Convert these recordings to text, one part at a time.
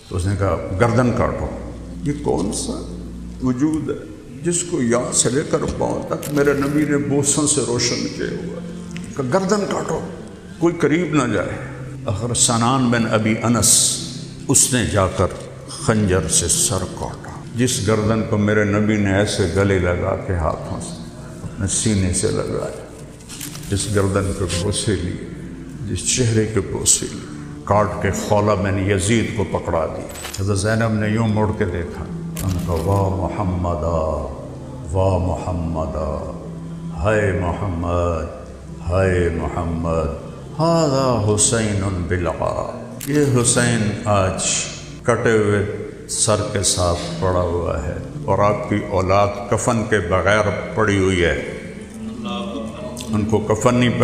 تو اس نے کہا گردن کاٹو۔ یہ کون سا وجود ہے جس کو یہاں سے لے کر پاؤں تک میرے نبی نے بوسوں سے روشن کیا ہوا ہے، کہ گردن کاٹو، کوئی قریب نہ جائے۔ آخر سنان بن ابی انس اس نے جا کر خنجر سے سر کاٹا، جس گردن کو میرے نبی نے ایسے گلے لگا کے ہاتھوں سے اپنے سینے سے لگایا، جس گردن کے بوسے لیے، جس چہرے کے بوسے لیے، کاٹ کے خولہ بن یزید کو پکڑا دی۔ حضرت زینب نے یوں مڑ کے دیکھا، ان کا واہ محمدا، واہ محمدا، ہائے محمد، ہائے محمد، ھذا حسین بالعا، یہ حسین آج کٹے ہوئے سر کے ساتھ پڑا ہوا ہے اور آپ کی اولاد کفن کے بغیر پڑی ہوئی ہے۔ ان کو کفن نہیں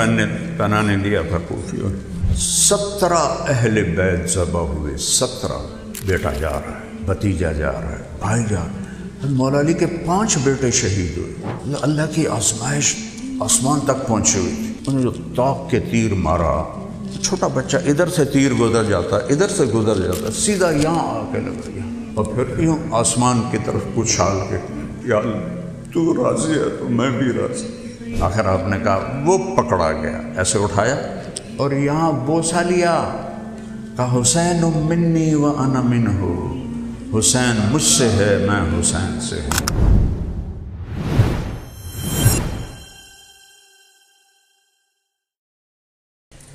پہنانے دیا تھا کوفیوں نے۔ 17 اہل بیت ذبح ہوئے، 17۔ بیٹا جا رہا ہے، بھتیجا جا رہا ہے، بھائی جا رہا ہے۔ مولا علی کے 5 بیٹے شہید ہوئے۔ اللہ کی آزمائش آسمان تک پہنچی ہوئی تھی۔ انہوں نے جو طاق کے تیر مارا، چھوٹا بچہ ادھر سے تیر گزر جاتا، ادھر سے گزر جاتا، سیدھا یہاں آ کے لگ گیا، اور پھر یوں آسمان کی طرف اچھال کے، یا اللہ تو راضی ہے تو میں بھی راضی۔ آخر آپ نے کہا، وہ پکڑا گیا، ایسے اٹھایا اور یہاں بوسا لیا، کہا حسین منی وانا منہ، حسین مجھ سے ہے، میں حسین سے ہوں۔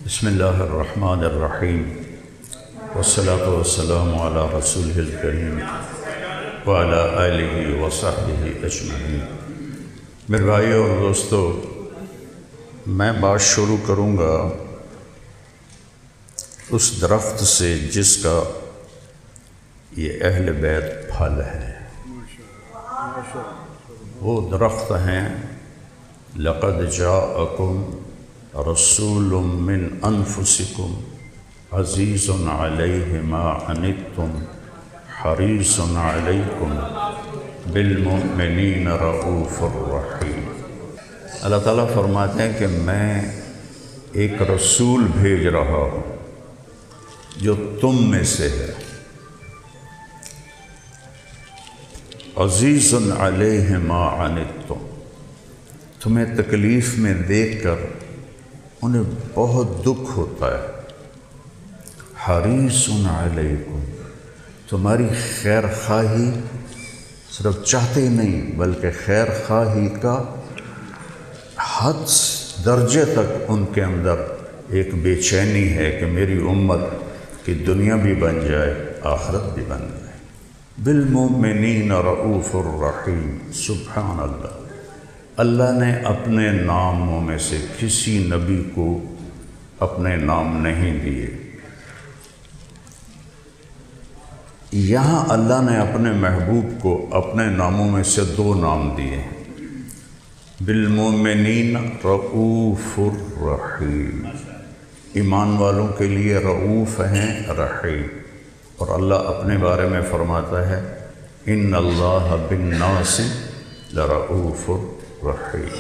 بسم اللہ الرحمن الرحیم، والصلاة والسلام علی رسولہ الکریم وعلی آلہ وصحبہ اجمعین۔ میرے بھائیو اور دوستو، میں بات شروع کروں گا اس درخت سے جس کا یہ اہل بیت پھل ہے۔ وہ درخت ہیں لقد جاءکم رسول من انفسکم عزیز علیہ ما عنتم حریص علیکم بالمؤمنین رؤوف الرحیم۔ اللہ تعالیٰ فرماتے ہیں کہ میں ایک رسول بھیج رہا ہوں جو تم میں سے ہے، عزیز علیہ ما عنتم، تمہیں تکلیف میں دیکھ کر انہیں بہت دکھ ہوتا ہے، حریص علیکم، تمہاری خیر خواہی صرف چاہتے ہی نہیں بلکہ خیر خواہی کا حد درجے تک ان کے اندر ایک بے چینی ہے کہ میری امت کی دنیا بھی بن جائے، آخرت بھی بن جائے۔ بالمؤمنین رؤوف الرحیم۔ سبحان اللہ، اللہ نے اپنے ناموں میں سے کسی نبی کو اپنے نام نہیں دیے۔ یہاں اللہ نے اپنے محبوب کو اپنے ناموں میں سے 2 نام دیے ہیں، بالمؤمنین رؤوف الرحیم، ایمان والوں کے لیے رؤوف ہیں، رحیم۔ اور اللہ اپنے بارے میں فرماتا ہے، ان اللہ بالناس لرؤوف الرحیم۔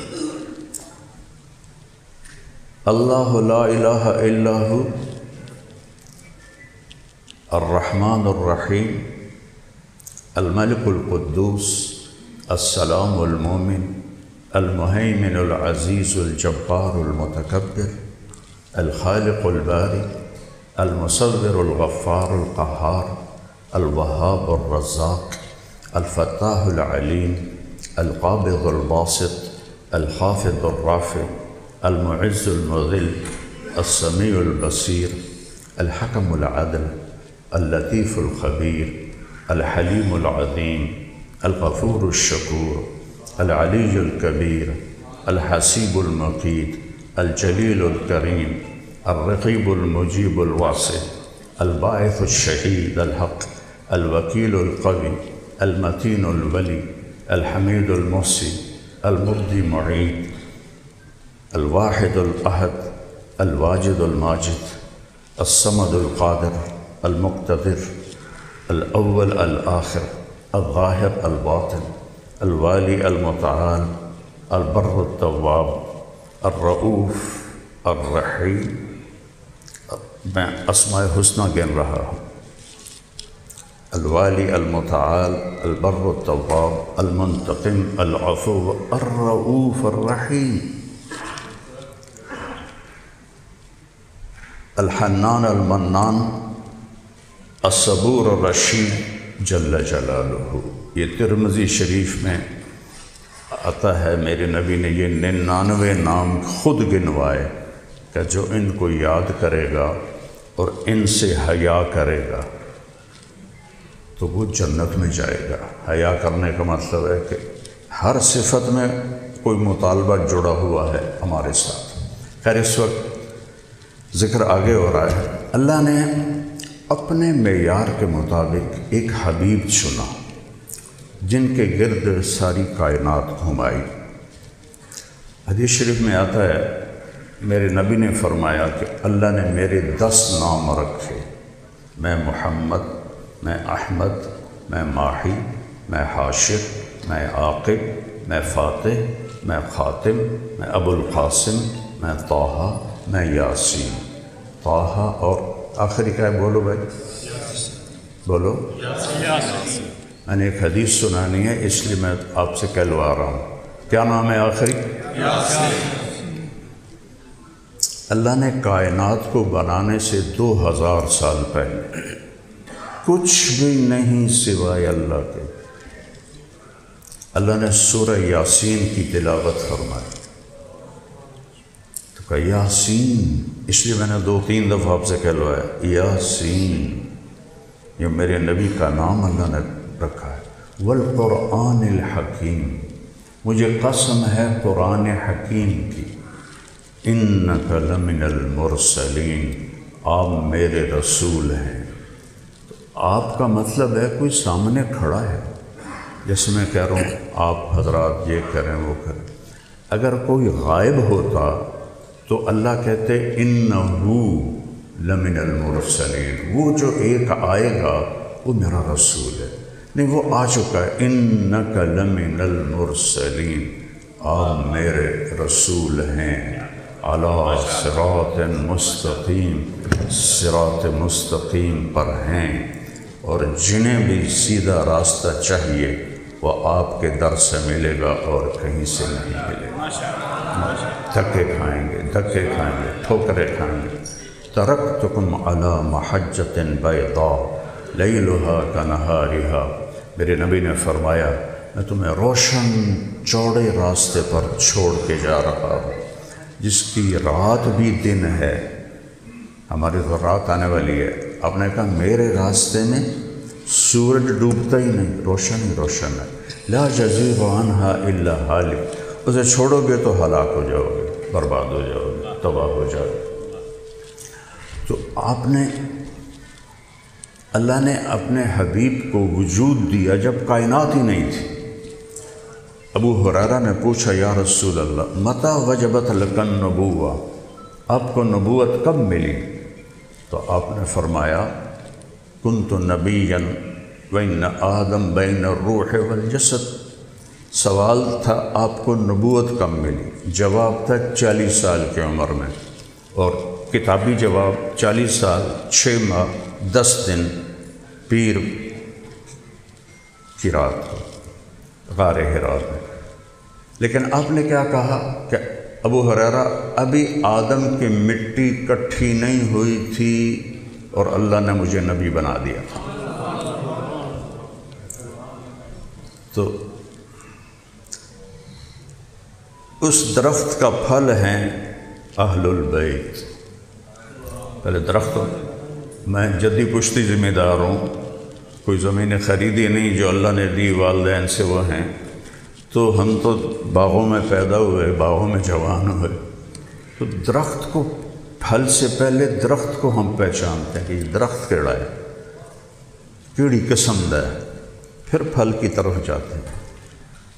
اللہ لا الہ الا ہو الرحمن الرحیم، الملک القدوس، السلام المومن، المہیمن العزیز الجبار المتکبر، الخالق الباری، المصور الغفار القہار، الوہاب الرزاق، الفتاح العلیم، القابض الباسط، الخافض الرافع، المعز المذل، السمیع البصیر، الحکم العدل، اللطیف الخبیر، الحلیم العظیم، الغفور الشکور، العلی الکبیر، الحسیب المقیت، الجلیل الکریم، الرقیب المجیب الواسع، الباعث الشہید الحق، الوکیل القوی، المتین الولی، الحمید المحصی، المبدی معید، الواحد الاحد، الواجد الماجد، الصمد القادر، المقتدر، الاول الآخر، الظاہر الباطن، الوالی المتعال، البر التواب، الرؤوف الرحیم۔ میں اسماء حسنہ گن رہا ہوں، الوالی المتعال البر التواب المنتقم العفو الرؤوف الرحیم الحنان المنان الصبور الرشید جل جلالہ۔ یہ ترمذی شریف میں آتا ہے، میرے نبی نے یہ 99 نام خود گنوائے کہ جو ان کو یاد کرے گا اور ان سے حیا کرے گا تو وہ جنت میں جائے گا۔ حیا کرنے کا مطلب ہے کہ ہر صفت میں کوئی مطالبہ جڑا ہوا ہے ہمارے ساتھ۔ خیر اس وقت ذکر آگے ہو رہا ہے، اللہ نے اپنے معیار کے مطابق ایک حبیب چنا جن کے گرد ساری کائنات گھمائی۔ حدیث شریف میں آتا ہے، میرے نبی نے فرمایا کہ اللہ نے میرے 10 نام رکھے، میں محمد، میں احمد، میں ماہی، میں حاشر، میں عاقب، میں فاتح، میں خاتم، میں ابو القاسم، میں طٰہٰ، میں یاسین۔ طٰہٰ اور آخری کیا ہے؟ بولو بھائی، بولو۔ میں نے ایک حدیث سنانی ہے اس لیے میں آپ سے کہلوا رہا ہوں، کیا نام ہے آخری؟ اللہ نے کائنات کو بنانے سے 2000 سال پہلے کچھ بھی نہیں سوائے اللہ کے، اللہ نے سورہ یاسین کی تلاوت فرمائی۔ تو کہا یاسین، اس لیے میں نے 2-3 دفعہ آپ سے کہلوایا یاسین، یہ میرے نبی کا نام اللہ نے رکھا ہے۔ والقرآن الحکیم، مجھے قسم ہے قرآن حکیم کی، انک لمن المرسلین، آپ میرے رسول ہیں۔ تو آپ کا مطلب ہے کوئی سامنے کھڑا ہے، جیسے میں کہہ رہا ہوں آپ حضرات یہ کریں وہ کریں۔ اگر کوئی غائب ہوتا تو اللہ کہتے انہو لمن المرسلین، وہ جو ایک آئے گا وہ میرا رسول ہے، نہیں وہ آ چکا ہے۔ انک لمن المرسلین، آپ میرے رسول ہیں، علی صراط مستقیم، صراط مستقیم پر ہیں، اور جنہیں بھی سیدھا راستہ چاہیے وہ آپ کے در سے ملے گا اور کہیں سے نہیں ملے گا۔ دھکے کھائیں گے، دھکے کھائیں گے، ٹھوکریں کھائیں گے۔ ترکتکم علی محجۃ بیضاء لیلھا کنہارھا، میرے نبی نے فرمایا میں تمہیں روشن چوڑے راستے پر چھوڑ کے جا رہا ہوں، جس کی رات بھی دن ہے۔ ہماری تو رات آنے والی ہے، آپ نے کہا میرے راستے میں سورج ڈوبتا ہی نہیں، روشن ہی روشن ہے۔ لا یزیغ عنہا الا ہالک، اسے چھوڑو گے تو ہلاک ہو جاؤ گے، برباد ہو جاؤ گے، تباہ ہو جاؤ گے۔ تو آپ نے، اللہ نے اپنے حبیب کو وجود دیا جب کائنات ہی نہیں تھی۔ ابو ہریرہ نے پوچھا یا رسول اللہ متى وجبت لک النبوہ، آپ کو نبوت کب ملی؟ تو آپ نے فرمایا کنت نبیا وان آدم بین الروح والجسد۔ سوال تھا آپ کو نبوت کب ملی؟ جواب تھا 40 سال کی عمر میں، اور کتابی جواب 40 سال 6 ماہ 10 دن پیر کی رات غار حرا میں۔ لیکن آپ نے کیا کہا کہ ابو ہریرہ ابھی آدم کی مٹی کٹھی نہیں ہوئی تھی اور اللہ نے مجھے نبی بنا دیا تھا۔ تو اس درخت کا پھل ہیں اہل البیت۔ پہلے درخت، میں جدی پشتی ذمہ دار ہوں، کوئی زمینیں خریدی نہیں، جو اللہ نے دی والدین سے وہ ہیں، تو ہم تو باغوں میں پیدا ہوئے، باغوں میں جوان ہوئے، تو درخت کو پھل سے پہلے درخت کو ہم پہچانتے ہیں کہ یہ درخت کیڑا ہے، کیڑی قسم دا ہے، پھر پھل کی طرف جاتے ہیں۔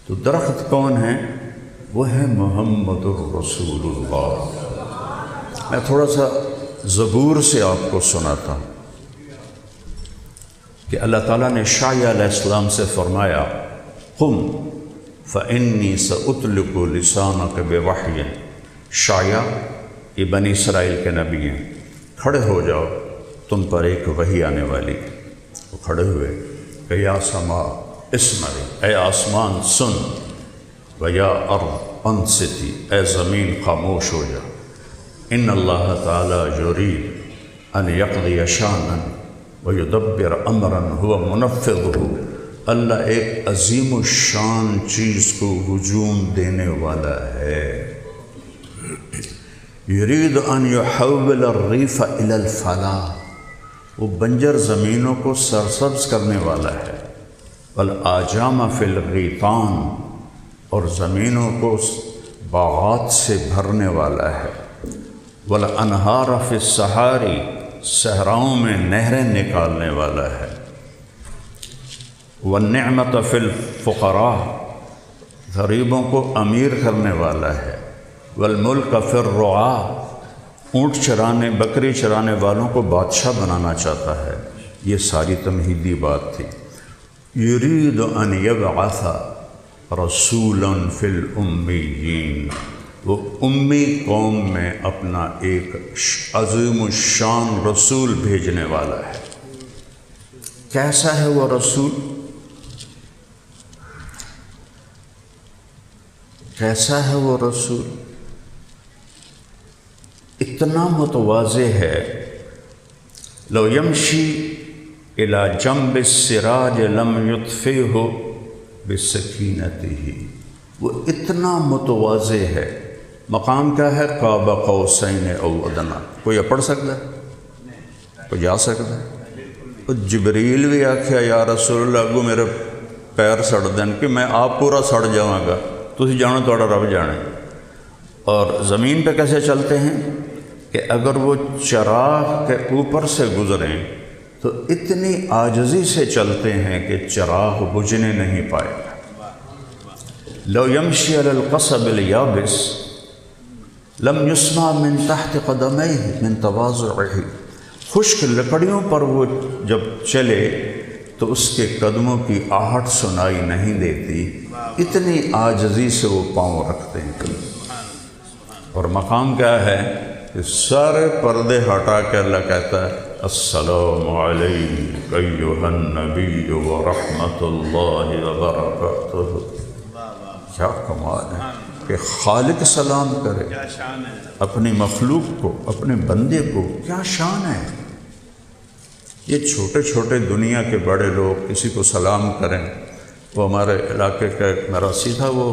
تو درخت کون ہے؟ وہ ہے محمد الرسول اللہ۔ میں تھوڑا سا زبور سے آپ کو سناتا ہوں کہ اللہ تعالیٰ نے شعیہ علیہ السلام سے فرمایا قم فإنی سأطلق لسانک بوحی۔ شعیہ یہ بنی اسرائیل کے نبی ہیں، کھڑے ہو جاؤ، تم پر ایک وحی آنے والی ہے۔ وہ کھڑے ہوئے، کہ یا سما اسمعی، اے آسمان سن، و یا ارض انصتی، اے زمین خاموش ہو جا، ان اللہ تعالی یرید ان یقضی شانا ویدبر امرا هو منفذہ، اللہ ایک عظیم الشان چیز کو ہجوم دینے والا ہے۔ یرید ان یحول الریف الی الفلاح، وہ بنجر زمینوں کو سرسبز کرنے والا ہے، والآجام فی الغیطان، اور زمینوں کو باغات سے بھرنے والا ہے، والانہار فی الصحاری، صحراؤں میں نہریں نکالنے والا ہے، والنعمت فی الفقراء، غریبوں کو امیر کرنے والا ہے، والملک فی الرعاء، اونٹ چرانے بکری چرانے والوں کو بادشاہ بنانا چاہتا ہے۔ یہ ساری تمہیدی بات تھی۔ یرید ان یبعث رسولا فی الامیین، وہ امی قوم میں اپنا ایک عظیم الشان رسول بھیجنے والا ہے۔ کیسا ہے وہ رسول؟ کیسا ہے وہ رسول؟ اتنا متواضع ہے، لو یمشی الی جنب السراج لم یطفئہ بسکینتہ، وہ اتنا متواضع ہے۔ مقام کیا ہے؟ قاب قوسین او ادنیٰ۔ کوئی پڑھ سکتا ہے؟ کوئی جا سکتا ہے؟ جبریل بھی آکھیا یا رسول اللہ اگو میرے پیر سڑ دین کہ میں آپ پورا سڑ جاؤں گا، تسی جانو توڑا رب جانے۔ اور زمین پہ کیسے چلتے ہیں کہ اگر وہ چراغ کے اوپر سے گزریں تو اتنی عاجزی سے چلتے ہیں کہ چراغ بجھنے نہیں پائے گا۔ لو یمشی علی القصب الیابس لم یسمع من تحت قدمیہ من تواضعہ، خشک لکڑیوں پر وہ جب چلے تو اس کے قدموں کی آہٹ سنائی نہیں دیتی، اتنی عاجزی سے وہ پاؤں رکھتے ہیں۔ اور مقام کیا ہے کہ سارے پردے ہٹا کے اللہ کہتا ہے السلام علیک ایھا النبی ورحمۃ اللہ وبرکاتہ۔ کیا کمال ہے کہ خالق سلام کرے اپنی مخلوق کو، اپنے بندے کو، کیا شان ہے۔ یہ چھوٹے چھوٹے دنیا کے بڑے لوگ کسی کو سلام کریں۔ وہ ہمارے علاقے کا ایک مراسی تھا، وہ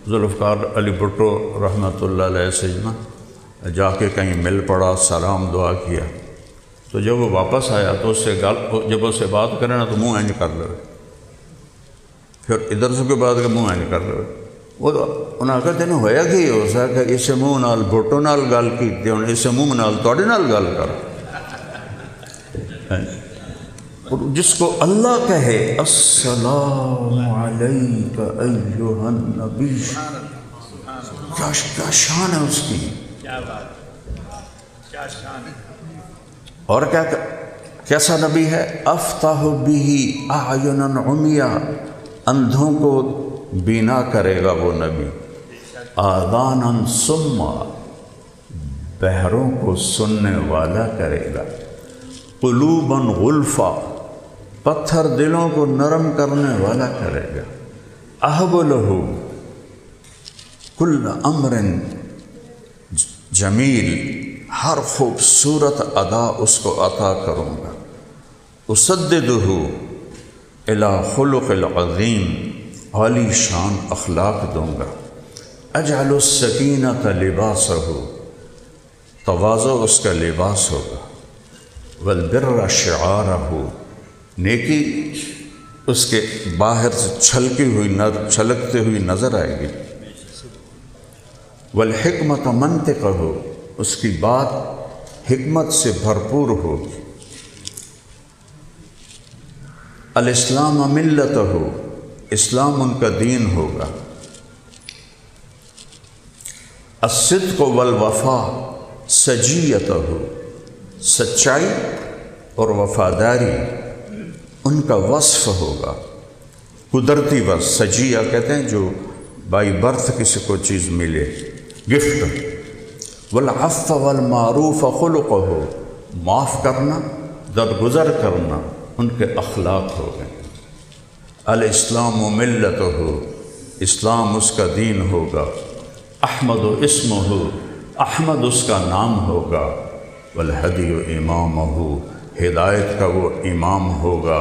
ذوالفقار علی بھٹو رحمۃ اللہ علیہ سے جا کے کہیں مل پڑا، سلام دعا کیا، تو جب وہ واپس آیا تو اس سے جب اس سے بات کرے نا تو منہ اینج کر لے، پھر ادھر سے کوئی بات کر منہ اینج کر لے۔ وہ انہاں کہا تینوں ہویا کہ ہو سکا اس منہ نال بھٹو نال گل کیتی، ہن اس منہ نال تواڈے نال گل کر۔ اور جس کو اللہ کہے السلام علیک ایھا النبی، کیا شان ہے اس کی، اور کیسا نبی ہے؟ افتح بہ اعینا عمیا، اندھوں کو بینا کرے گا وہ نبی، آذانا صما، بہروں کو سننے والا کرے گا، قلوبا غلفا، پتھر دلوں کو نرم کرنے والا کرے گا، اہب لہ کل امر جمیل، ہر خوبصورت ادا اس کو عطا کروں گا، اسددہ الی خلق العظیم، عالی شان اخلاق دوں گا، اجعل السکینۃ لباسہ، تواضع اس کا لباس ہوگا، والبر شعارہ، نیکی اس کے باہر سے چھلکتے ہوئی نظر آئے گی، والحکمت منطقہ، اس کی بات حکمت سے بھرپور ہوگی، الاسلام ملتہ، اسلام ان کا دین ہوگا، الصدق والوفا سجیتہ، سچائی اور وفاداری ان کا وصف ہوگا، قدرتی وصف، سجیہ کہتے ہیں جو بائی برتھ کسی کو چیز ملے، گفٹ، والعفو والمعروف خلقہ، معاف کرنا، درگزر کرنا ان کے اخلاق ہو گئے۔ الاسلام ملتہ، اسلام اس کا دین ہوگا، احمد اسمہ، احمد اس کا نام ہوگا، والہدی امامہ، ہدایت کا وہ امام ہوگا۔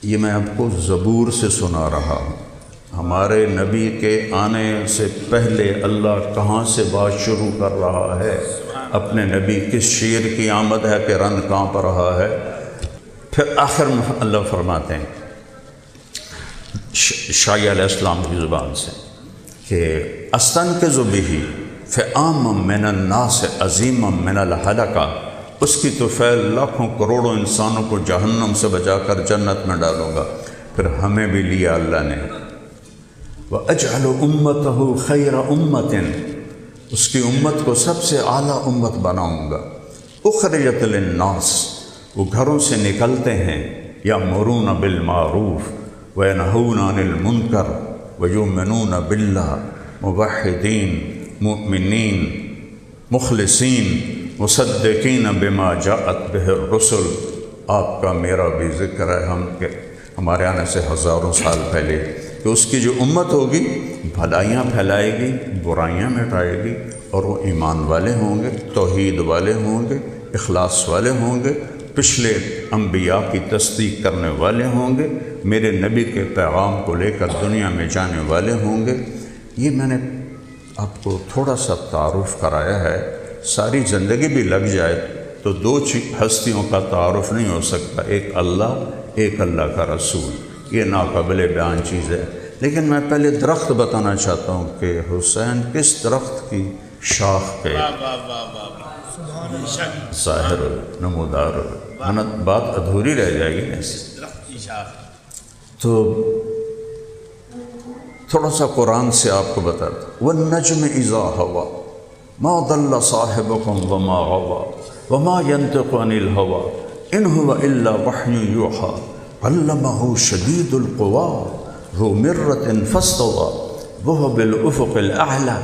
یہ میں آپ کو زبور سے سنا رہا ہوں۔ ہمارے نبی کے آنے سے پہلے اللہ کہاں سے بات شروع کر رہا ہے؟ اپنے نبی کس شیر کی آمد ہے کہ رن کانپ رہا ہے؟ پھر آخر میں اللہ فرماتے ہیں شاعر علیہ السلام کی زبان سے کہ استنقذ بہ فئاما من الناس عظیما من الحلقہ، اس کی طفیل لاکھوں کروڑوں انسانوں کو جہنم سے بچا کر جنت میں ڈالوں گا۔ پھر ہمیں بھی لیا اللہ نے، وَأَجْعَلُ أُمَّتَهُ خَيْرَ أُمَّةٍ، اس کی امت کو سب سے اعلیٰ امت بناؤں گا۔ اخرجت للناس، وہ گھروں سے نکلتے ہیں، یأمرون بالمعروف وینہون عن المنکر ویؤمنون باللہ، موحدین، مؤمنین، مخلصین، مصدقین بما جاءت بہ الرسل۔ آپ کا میرا بھی ذکر ہے ہمارے آنے سے ہزاروں سال پہلے کہ اس کی جو امت ہوگی بھلائیاں پھیلائے گی، برائیاں مٹائے گی، اور وہ ایمان والے ہوں گے، توحید والے ہوں گے، اخلاص والے ہوں گے، پچھلے انبیاء کی تصدیق کرنے والے ہوں گے، میرے نبی کے پیغام کو لے کر دنیا میں جانے والے ہوں گے۔ یہ میں نے آپ کو تھوڑا سا تعارف کرایا ہے۔ ساری زندگی بھی لگ جائے تو دو ہستیوں کا تعارف نہیں ہو سکتا، ایک اللہ، ایک اللہ کا رسول۔ یہ ناقابل بیان چیز ہے۔ لیکن میں پہلے درخت بتانا چاہتا ہوں کہ حسین کس درخت کی شاخ پہ ظاہر ہو، نمودار ہو، بات ادھوری رہ جائے گی ایسے۔ تو تھوڑا سا قرآن سے آپ کو بتاتا ہوں، وَالنَّجْمِ إِذَا هَوَى مَا ضَلَّ صَاحِبُكُمْ وَمَا غَوَى وَمَا يَنطِقُ عَنِ الْهَوَى إِنْ هُوَ إِلَّا وَحْيٌ يُوحَىٰ علمہ شدید القویٰ ذو مرۃ فاستویٰ وہو بالافق الاعلیٰ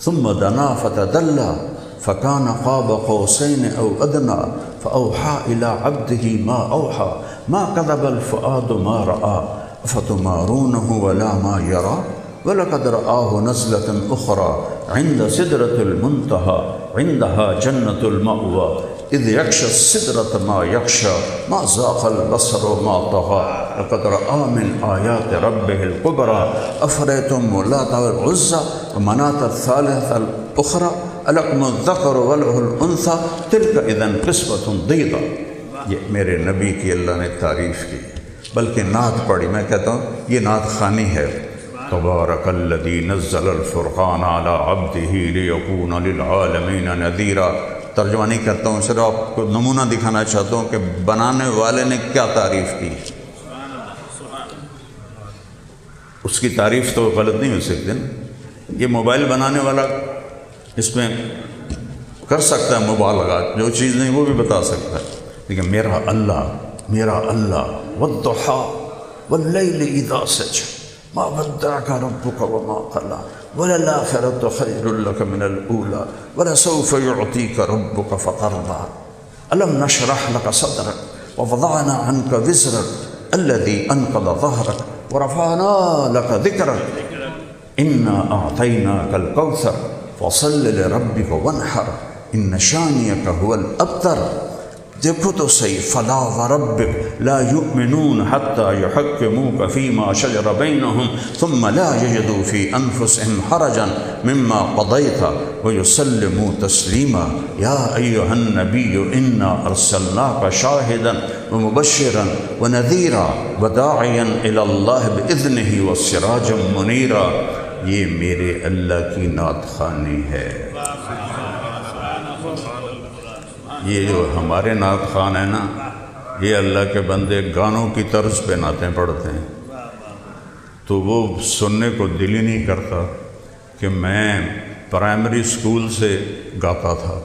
ثم دنا فتدلی فکان قاب قوسین او ادنیٰ فاوحیٰ الی عبدہ ما اوحیٰ ما کذب الفؤاد ما رآ افتمارونہ ولا ما یرا ولقد رآہ نزلۃ اخری عند سدرۃ المنتہیٰ عندہا جنۃ المأویٰ اذ یغشی السدرۃ ما یغشی ما زاغ البصر ما طغی لقد رأى من آیات ربہ الکبریٰ افریتم اللات والعزیٰ ومناة الثالثة الأخرى الکم الذکر وله الانثیٰ تلک اذا قسمۃ ضیضیٰ۔ یہ میرے نبی کی اللہ نے تعریف کی، بلکہ نعت پڑھی۔ میں کہتا ہوں یہ نعت خوانی ہے۔ تبارک الذی نزل الفرقان علی عبدہ لیکون للعالمین نذیرا۔ ترجمہ نہیں کرتا ہوں، صرف آپ کو نمونہ دکھانا چاہتا ہوں کہ بنانے والے نے کیا تعریف کی۔ اس کی تعریف تو غلط نہیں ہو سکتی نا۔ یہ موبائل بنانے والا اس میں کر سکتا ہے مبالغہ، جو چیز نہیں وہ بھی بتا سکتا ہے، لیکن میرا اللہ والضحیٰ واللیل اذا سجی ما ودعک ربک وما قلی وللآخرۃ خیر لک من الاولی ولسوف یعطیک ربک فترضی الم نشرح لک صدرک ووضعنا عنک وزرک الذی انقض ظہرک ورفعنا لک ذکرک انا اعطیناک الکوثر فصل لربک وانحر ان شانئک هو الابتر۔ دیکھو تو صحیح، فلا وربک لا یؤمنون حتی یحکموک فیما شجر بینہم ثم لا یجدوا فی انفسہم حرجا مما قضیت ویسلموا تسلیما۔ یا ایہا النبی انا ارسلناک شاہدا ومبشرا ونذیرا وداعیا الی اللہ باذنہ وسراجا منیرا۔ یہ میرے اللہ کی نعت خوانی ہے۔ یہ جو ہمارے نعت خوان ہیں نا، یہ اللہ کے بندے گانوں کی طرز پہ نعتیں پڑھتے ہیں، تو وہ سننے کو دل ہی نہیں کرتا کہ میں پرائمری اسکول سے گاتا تھا،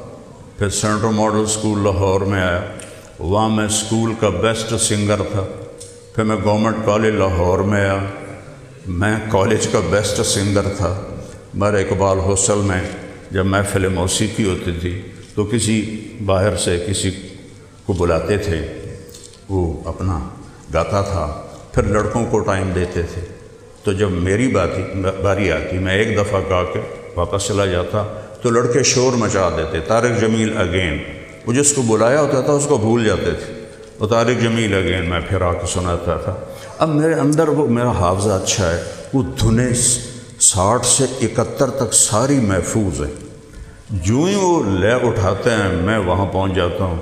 پھر سینٹرل ماڈل اسکول لاہور میں آیا، وہاں میں اسکول کا بیسٹ سنگر تھا، پھر میں گورنمنٹ کالج لاہور میں آیا، میں کالج کا بیسٹ سنگر تھا۔ میرے اقبال ہاسٹل میں جب محفل موسیقی ہوتی تھی تو کسی باہر سے کسی کو بلاتے تھے، وہ اپنا گاتا تھا، پھر لڑکوں کو ٹائم دیتے تھے۔ تو جب میری باری آتی، میں ایک دفعہ گا کے واپس چلا جاتا تو لڑکے شور مچا دیتے، طارق جمیل اگین۔ وہ جس کو بلایا ہوتا تھا اس کو بھول جاتے تھے، وہ طارق جمیل اگین، میں پھر آ کے سناتا تھا۔ اب میرے اندر وہ میرا حافظہ اچھا ہے، وہ دھنیں 60 سے 71 تک ساری محفوظ ہیں۔ جو ہی وہ لے اٹھاتے ہیں میں وہاں پہنچ جاتا ہوں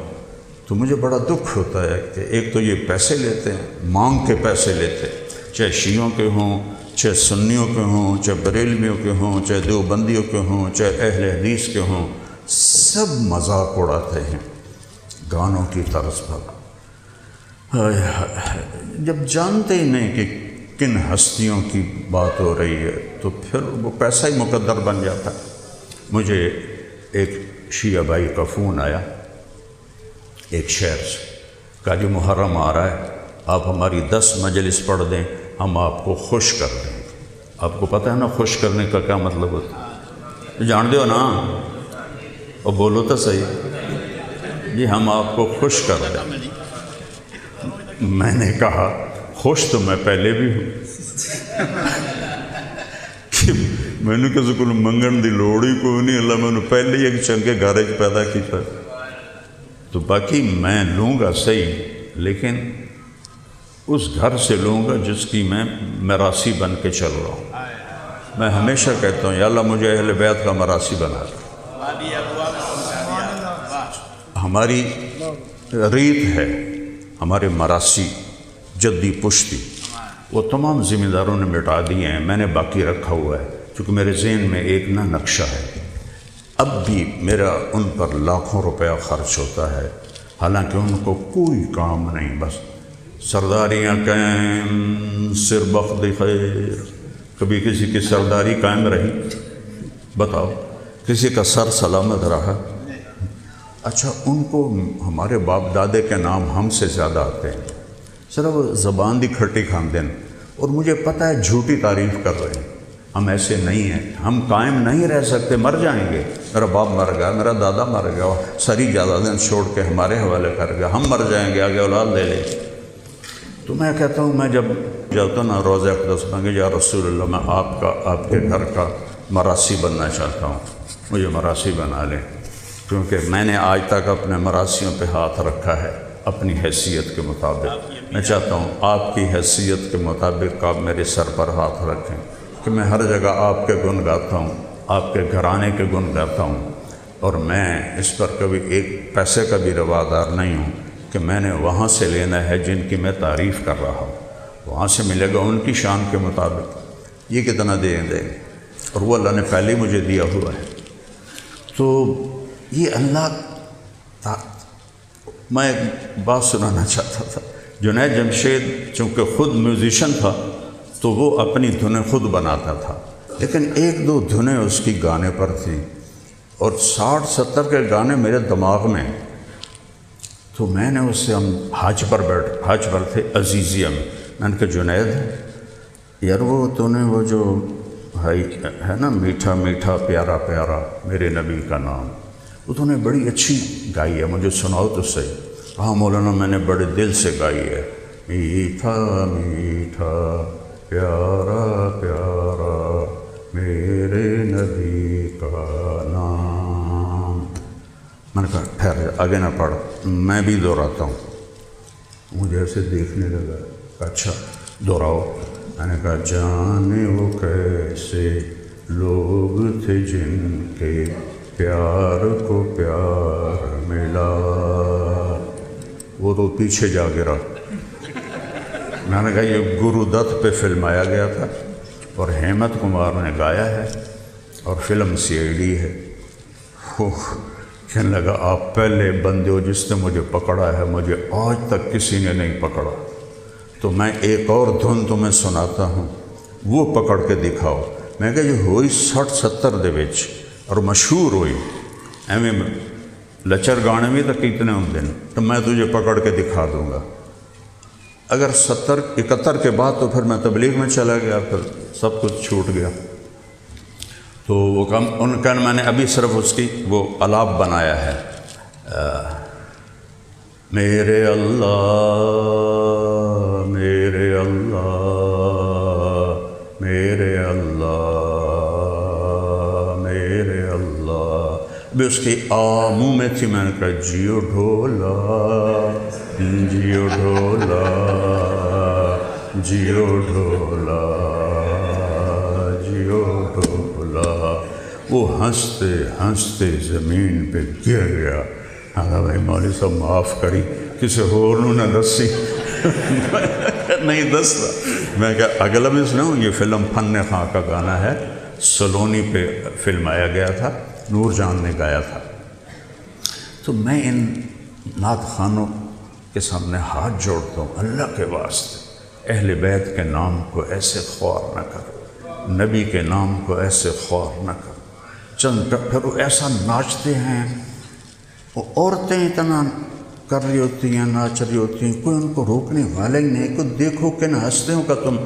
تو مجھے بڑا دکھ ہوتا ہے کہ ایک تو یہ پیسے لیتے ہیں، مانگ کے پیسے لیتے ہیں، چاہے شیعوں کے ہوں، چاہے سنیوں کے ہوں، چاہے بریلویوں کے ہوں، چاہے دیوبندیوں کے ہوں، چاہے اہل حدیث کے ہوں، سب مذاق اڑاتے ہیں گانوں کی طرز پر۔ جب جانتے ہی نہیں کہ کن ہستیوں کی بات ہو رہی ہے تو پھر وہ پیسہ ہی مقدر بن جاتا ہے۔ مجھے ایک شیعہ بھائی کا فون آیا ایک شہر سے، کہا جی محرم آ رہا ہے، آپ ہماری 10 مجلس پڑھ دیں، ہم آپ کو خوش کر دیں گے۔ آپ کو پتہ ہے نا خوش کرنے کا کیا مطلب ہوتا ہے؟ جانتے ہو نا؟ اور بولو تو صحیح، جی ہم آپ کو خوش کر دیں۔ میں نے کہا خوش تو میں پہلے بھی ہوں کہ میں نے کسی کو منگن دی لوڑ ہی کوئی نہیں، اللہ میں نے پہلے ہی ایک چنکے گھر پیدا کیتا، تو باقی میں لوں گا صحیح، لیکن اس گھر سے لوں گا جس کی میں میراثی بن کے چل رہا ہوں۔ میں ہمیشہ کہتا ہوں یا اللہ مجھے اہل بیت کا میراثی بنا دے۔ ہماری ریت ہے، ہمارے میراثی جدی پشتی، وہ تمام ذمہ داروں نے مٹا دیے ہیں، میں نے باقی رکھا ہوا ہے، کیونکہ میرے ذہن میں ایک نقشہ ہے۔ اب بھی میرا ان پر لاکھوں روپیہ خرچ ہوتا ہے، حالانکہ ان کو کوئی کام نہیں، بس سرداریاں قائم سر بخت خیر۔ کبھی کسی کی سرداری قائم رہی؟ بتاؤ، کسی کا سر سلامت رہا؟ اچھا، ان کو ہمارے باپ دادے کے نام ہم سے زیادہ آتے ہیں، صرف زبان دی کھٹی کھاندے ہیں، اور مجھے پتہ ہے جھوٹی تعریف کر رہے ہیں۔ ہم ایسے نہیں ہیں، ہم قائم نہیں رہ سکتے، مر جائیں گے۔ میرا باپ مر گیا، میرا دادا مر گیا، ساری جائیدادیں چھوڑ کے ہمارے حوالے کر گیا، ہم مر جائیں گے، آگے اولاد لے لے۔ تو میں کہتا ہوں، میں جب جاتا ہوں نا روضہ اقدس میں کہ یا رسول اللہ میں آپ کے گھر کا میراثی بننا چاہتا ہوں، مجھے میراثی بنا لیں، کیونکہ میں نے آج تک اپنے میراثیوں پہ ہاتھ رکھا ہے اپنی حیثیت کے مطابق۔ میں چاہتا ہوں آپ کی حیثیت کے مطابق آپ میرے سر پر ہاتھ رکھیں کہ میں ہر جگہ آپ کے گن گاتا ہوں، آپ کے گھرانے کے گن گاتا ہوں، اور میں اس پر کبھی ایک پیسے کا بھی روادار نہیں ہوں کہ میں نے وہاں سے لینا ہے جن کی میں تعریف کر رہا ہوں، وہاں سے ملے گا ان کی شان کے مطابق۔ یہ کتنا دیں گے، اور وہ اللہ نے پہلے مجھے دیا ہوا ہے۔ تو یہ اللہ، میں ایک بات سنانا چاہتا تھا۔ جنید جمشید چونکہ خود میوزیشن تھا تو وہ اپنی دھنیں خود بناتا تھا، لیکن 1-2 دھنیں اس کی گانے پر تھیں، اور 60-70 کے گانے میرے دماغ میں۔ تو میں نے اس سے، ہم حج پر تھے عزیزیہ میں نے کہا جنید یار وہ تو نے وہ جو ہے نا میٹھا میٹھا پیارا پیارا میرے نبی کا نام، وہ تو نے بڑی اچھی گائی ہے، مجھے سناؤ تو صحیح۔ ہاں مولانا میں نے بڑے دل سے گائی ہے، میٹھا میٹھا پیارا پیارا میرے نبی کا نام۔ میں نے کہا ٹھہر آگے نہ پڑھ، میں بھی دہراتا ہوں۔ مجھے ایسے دیکھنے لگا، اچھا دہراؤ۔ میں نے کہا جانے وہ کیسے لوگ تھے جن کے پیار کو پیار ملا، وہ تو پیچھے جا گرا۔ میں نے کہا یہ گرو دت پہ فلمایا گیا تھا اور ہیمت کمار نے گایا ہے اور فلم CID ہے۔ کہنے لگا آپ پہلے بندے ہو جس نے مجھے پکڑا ہے، مجھے آج تک کسی نے نہیں پکڑا۔ تو میں ایک اور دھن تمہیں سناتا ہوں، وہ پکڑ کے دکھاؤ۔ میں کہا یہ ہوئی 60-70 دے وچ اور مشہور ہوئی، ایویں لچر گانے بھی تو کتنے ہوندے ہیں، تو میں تجھے پکڑ کے دکھا دوں گا۔ اگر 70-71 کے بعد تو پھر میں تبلیغ میں چلا گیا، پھر سب کچھ چھوٹ گیا۔ تو وہ ان کا میں نے ابھی صرف اس کی وہ الاپ بنایا ہے، میرے اللہ بھی اس کی منہ میں تھی، میں نے کہا جیو ڈھولا جیو ڈھولا جیو ڈھولا جیو ڈھولا۔ وہ ہنستے ہنستے زمین پہ گر گیا۔ بھائی مولوی صاحب معاف کری، کسی اور نہ دسی نہیں دستا۔ میں کہا اگلا بھی سناؤں، یہ فلم فن خاں کا گانا ہے، سلونی پہ فلمایا گیا تھا، نور جان نے گایا تھا۔ تو میں ان نعت خوانوں کے سامنے ہاتھ جوڑتا ہوں، اللہ کے واسطے اہل بیت کے نام کو ایسے خوار نہ کرو، نبی کے نام کو ایسے خوار نہ کرو۔ چند پھر وہ ایسا ناچتے ہیں، وہ عورتیں اتنا کر رہی ہوتی ہیں، ناچ رہی ہوتی ہیں، کوئی ان کو روکنے والا ہی نہیں کہ دیکھو کن ہستیوں کا تم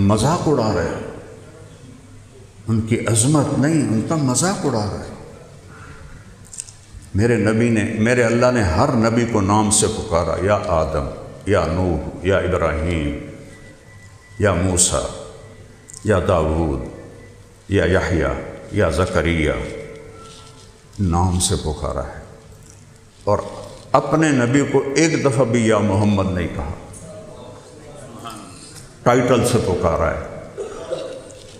مذاق اڑا رہے ہو، ان کی عظمت نہیں، ان کا مذاق اڑا رہے ہو۔ میرے نبی نے، میرے اللہ نے ہر نبی کو نام سے پکارا، یا آدم، یا نوح، یا ابراہیم، یا موسیٰ، یا داؤد، یا یحییٰ، یا زکریا، نام سے پکارا ہے۔ اور اپنے نبی کو ایک دفعہ بھی یا محمد نہیں کہا، ٹائٹل سے پکارا ہے۔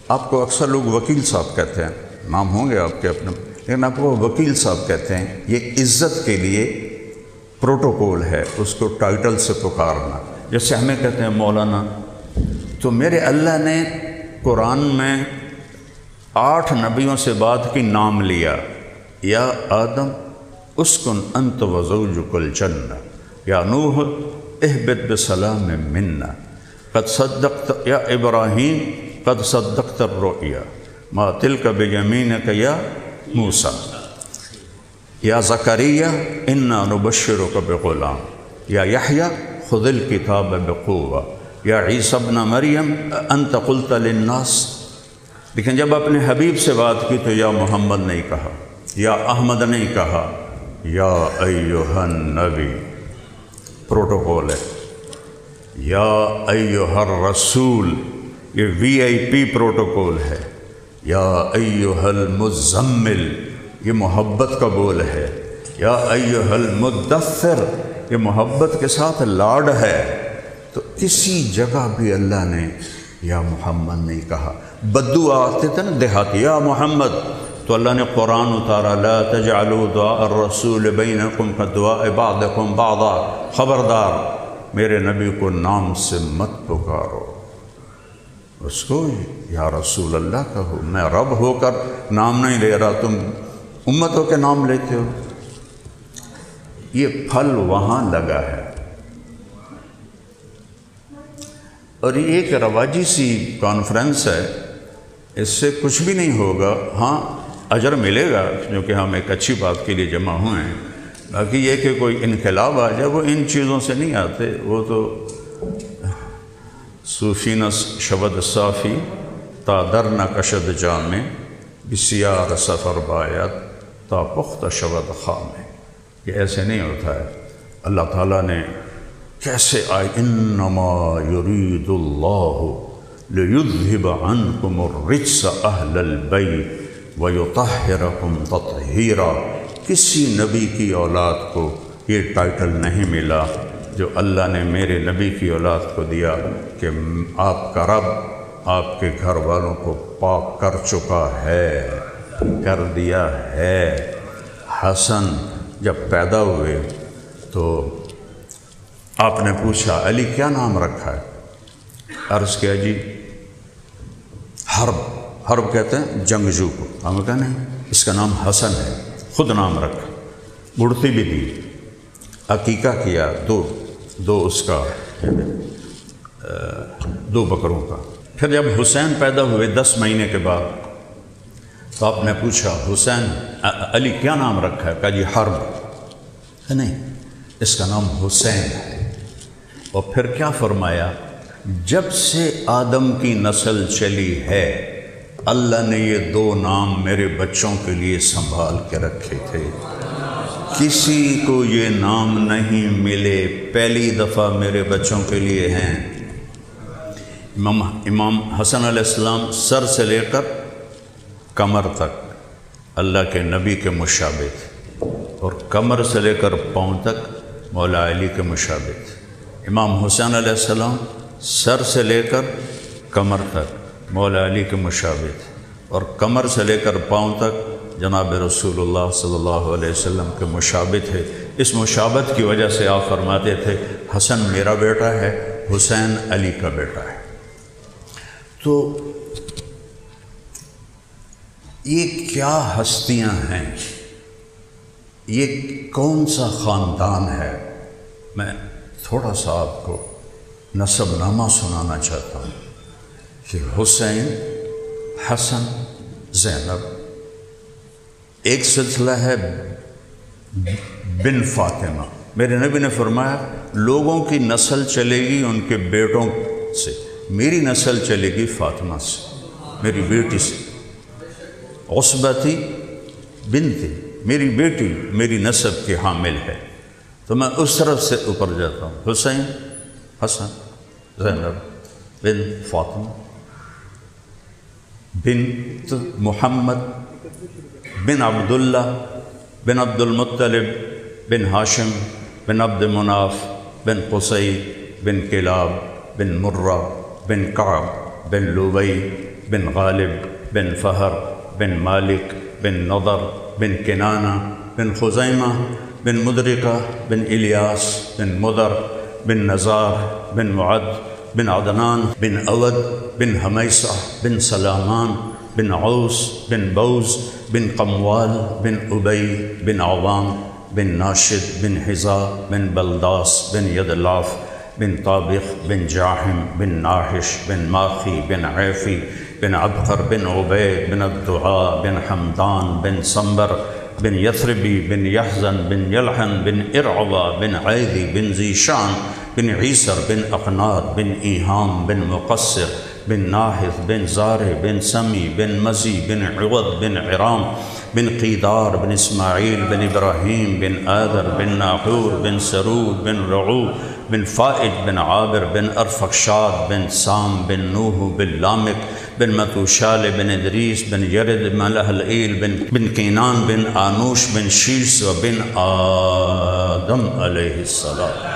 آپ کو اکثر لوگ وکیل صاحب کہتے ہیں، نام ہوں گے آپ کے اپنے، لیکن آپ کو وکیل صاحب کہتے ہیں۔ یہ عزت کے لیے پروٹوکول ہے، اس کو ٹائٹل سے پکارنا، جیسے ہمیں کہتے ہیں مولانا۔ تو میرے اللہ نے قرآن میں 8 نبیوں سے بات کی، نام لیا، یا آدم اسکن انت وزوجک الجنہ، یا نوح اہبط بسلام منا، قد صدقت، یا ابراہیم قد صدقت الرؤیا، ما تلک بیمینک یا موسیٰ، یا زکریا انا نبشرک بغلام، یا یحییٰ خذ الکتاب بقوہ، یا عیسیٰ ابن مریم انت قلت للناس۔ لیکن جب اپنے حبیب سے بات کی تو یا محمد نہیں کہا، یا احمد نہیں کہا، یا ایہا النبی، پروٹوکول ہے، یا ایہا الرسول، یہ VIP پروٹوکول ہے، یا ایہا المزمل، یہ محبت کا بول ہے، یا ایہا المدثر، یہ محبت کے ساتھ لاڈ ہے۔ تو کسی جگہ بھی اللہ نے یا محمد نہیں کہا۔ بدو آتے تھے نا دیہاتی، یا محمد، تو اللہ نے قرآن اتارا، لا تجعلوا دعاء الرسول بینکم کدعاء بعضکم بعضا، خبردار میرے نبی کو نام سے مت پکارو، اس کو یا رسول اللہ کہو۔ میں رب ہو کر نام نہیں لے رہا، تم امتوں کے نام لیتے ہو۔ یہ پھل وہاں لگا ہے، اور یہ ایک رواجی سی کانفرنس ہے، اس سے کچھ بھی نہیں ہوگا۔ ہاں اجر ملے گا، کیونکہ ہم ایک اچھی بات کے لیے جمع ہوئے ہیں۔ باقی یہ کہ کوئی انقلاب آ جائے، وہ ان چیزوں سے نہیں آتے، وہ تو صوفینس شبد صافی تا در نہ کشد جامع، بسیار سفر باید تا پخت شبد خامے۔ یہ ایسے نہیں ہوتا ہے۔ اللہ تعالیٰ نے کیسے آئے، انما یرید اللہ لیذہب عنکم الرجس اہل البیت ویطہرکم تطہیرا۔ کسی نبی کی اولاد کو یہ ٹائٹل نہیں ملا جو اللہ نے میرے نبی کی اولاد کو دیا کہ آپ کا رب آپ کے گھر والوں کو پاک کر چکا ہے، کر دیا ہے۔ حسن جب پیدا ہوئے تو آپ نے پوچھا علی کیا نام رکھا ہے؟ عرض کیا جی حرب، حرب کہتے ہیں جنگجو کو۔ ہم نے کہا نہیں، اس کا نام حسن ہے، خود نام رکھا، گڑتی بھی دی، عقیقہ کیا، دو اس کا 2 بکروں کا۔ پھر جب حسین پیدا ہوئے 10 مہینے کے بعد تو آپ نے پوچھا حسین علی کیا نام رکھا ہے؟ کہا جی حرب۔ نہیں، اس کا نام حسین ہے۔ اور پھر کیا فرمایا، جب سے آدم کی نسل چلی ہے اللہ نے یہ 2 نام میرے بچوں کے لیے سنبھال کے رکھے تھے، کسی کو یہ نام نہیں ملے، پہلی دفعہ میرے بچوں کے لیے ہیں۔ امام حسن علیہ السلام سر سے لے کر کمر تک اللہ کے نبی کے مشابہ تھے، اور کمر سے لے کر پاؤں تک مولا علی کے مشابہ تھے۔ امام حسین علیہ السلام سر سے لے کر کمر تک مولا علی کے مشابہ تھے، اور کمر سے لے کر پاؤں تک جناب رسول اللہ صلی اللہ علیہ وسلم کے مشابہ تھے۔ اس مشابہت کی وجہ سے آپ فرماتے تھے حسن میرا بیٹا ہے، حسین علی کا بیٹا ہے۔ تو یہ کیا ہستیاں ہیں، یہ کون سا خاندان ہے؟ میں تھوڑا سا آپ کو نسب نامہ سنانا چاہتا ہوں کہ حسین، حسن، زینب، ایک سلسلہ ہے بن فاطمہ۔ میرے نبی نے فرمایا لوگوں کی نسل چلے گی ان کے بیٹوں سے، میری نسل چلے گی فاطمہ سے، میری بیٹی سے۔ عصبتی بنتی، میری بیٹی میری نسب کی حامل ہے، تو میں اس طرف سے اوپر جاتا ہوں۔ حسین، حسن، زینب بن فاطمہ بنت محمد بن عبداللہ بن عبد المطلب بن ہاشم بن عبد مناف بن قصی بن کلاب بن مرہ بن کعب بن لوبی بن غالب بن فہر بن مالک بن نضر بن کنانہ بن خزیمہ بن مدرکہ بن الیاس بن مدر بن نزار بن معد بن عدنان بن اود بن حمیصہ بن سلامان بن عوس بن بوز بن قموال بن ابی بن عوام بن ناشد بن حزا بن بلداس بن یدلاف بن طابخ بن جاحم بن ناحش بن ماخی بن عیفی بن عبقر بن عبید بن الدعاء بن حمدان بن سنبر بن یثربی بن یحزن بن یلحن بن ارعبا بن عیدی بن ذیشان بن عیسر بن اقناد بن ایہام بن مقصر بن ناحث بن زارع بن سمی بن مزی بن عوض بن عرام بن قیدار بن اسماعیل بن ابراہیم بن آدر بن ناحور بن سرود بن رعو بن فائج بن عابر بن ارفخشاد بن سام بن نوح بن لامک بن متوشال بن ادریس بن یرد بن لہلئیل بن کینان بن آنوش بن شیس و بن آدم علیہ السلام۔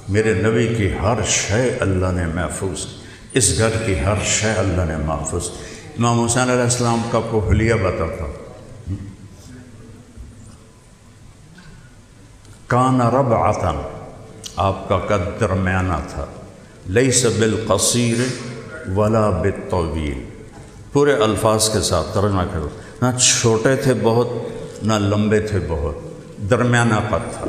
میرے نبی کی ہر شے اللہ نے محفوظ، اس گھر کی ہر شے اللہ نے محفوظ۔ امام حسین علیہ السلام کا کو حلیہ بتاتا کان ربعۃ، آپ کا قد درمیانہ تھا، لیس بالقصیر ولا بالطویل، پورے الفاظ کے ساتھ ترجمہ کرو، نہ چھوٹے تھے بہت نہ لمبے تھے بہت، درمیانہ قد تھا۔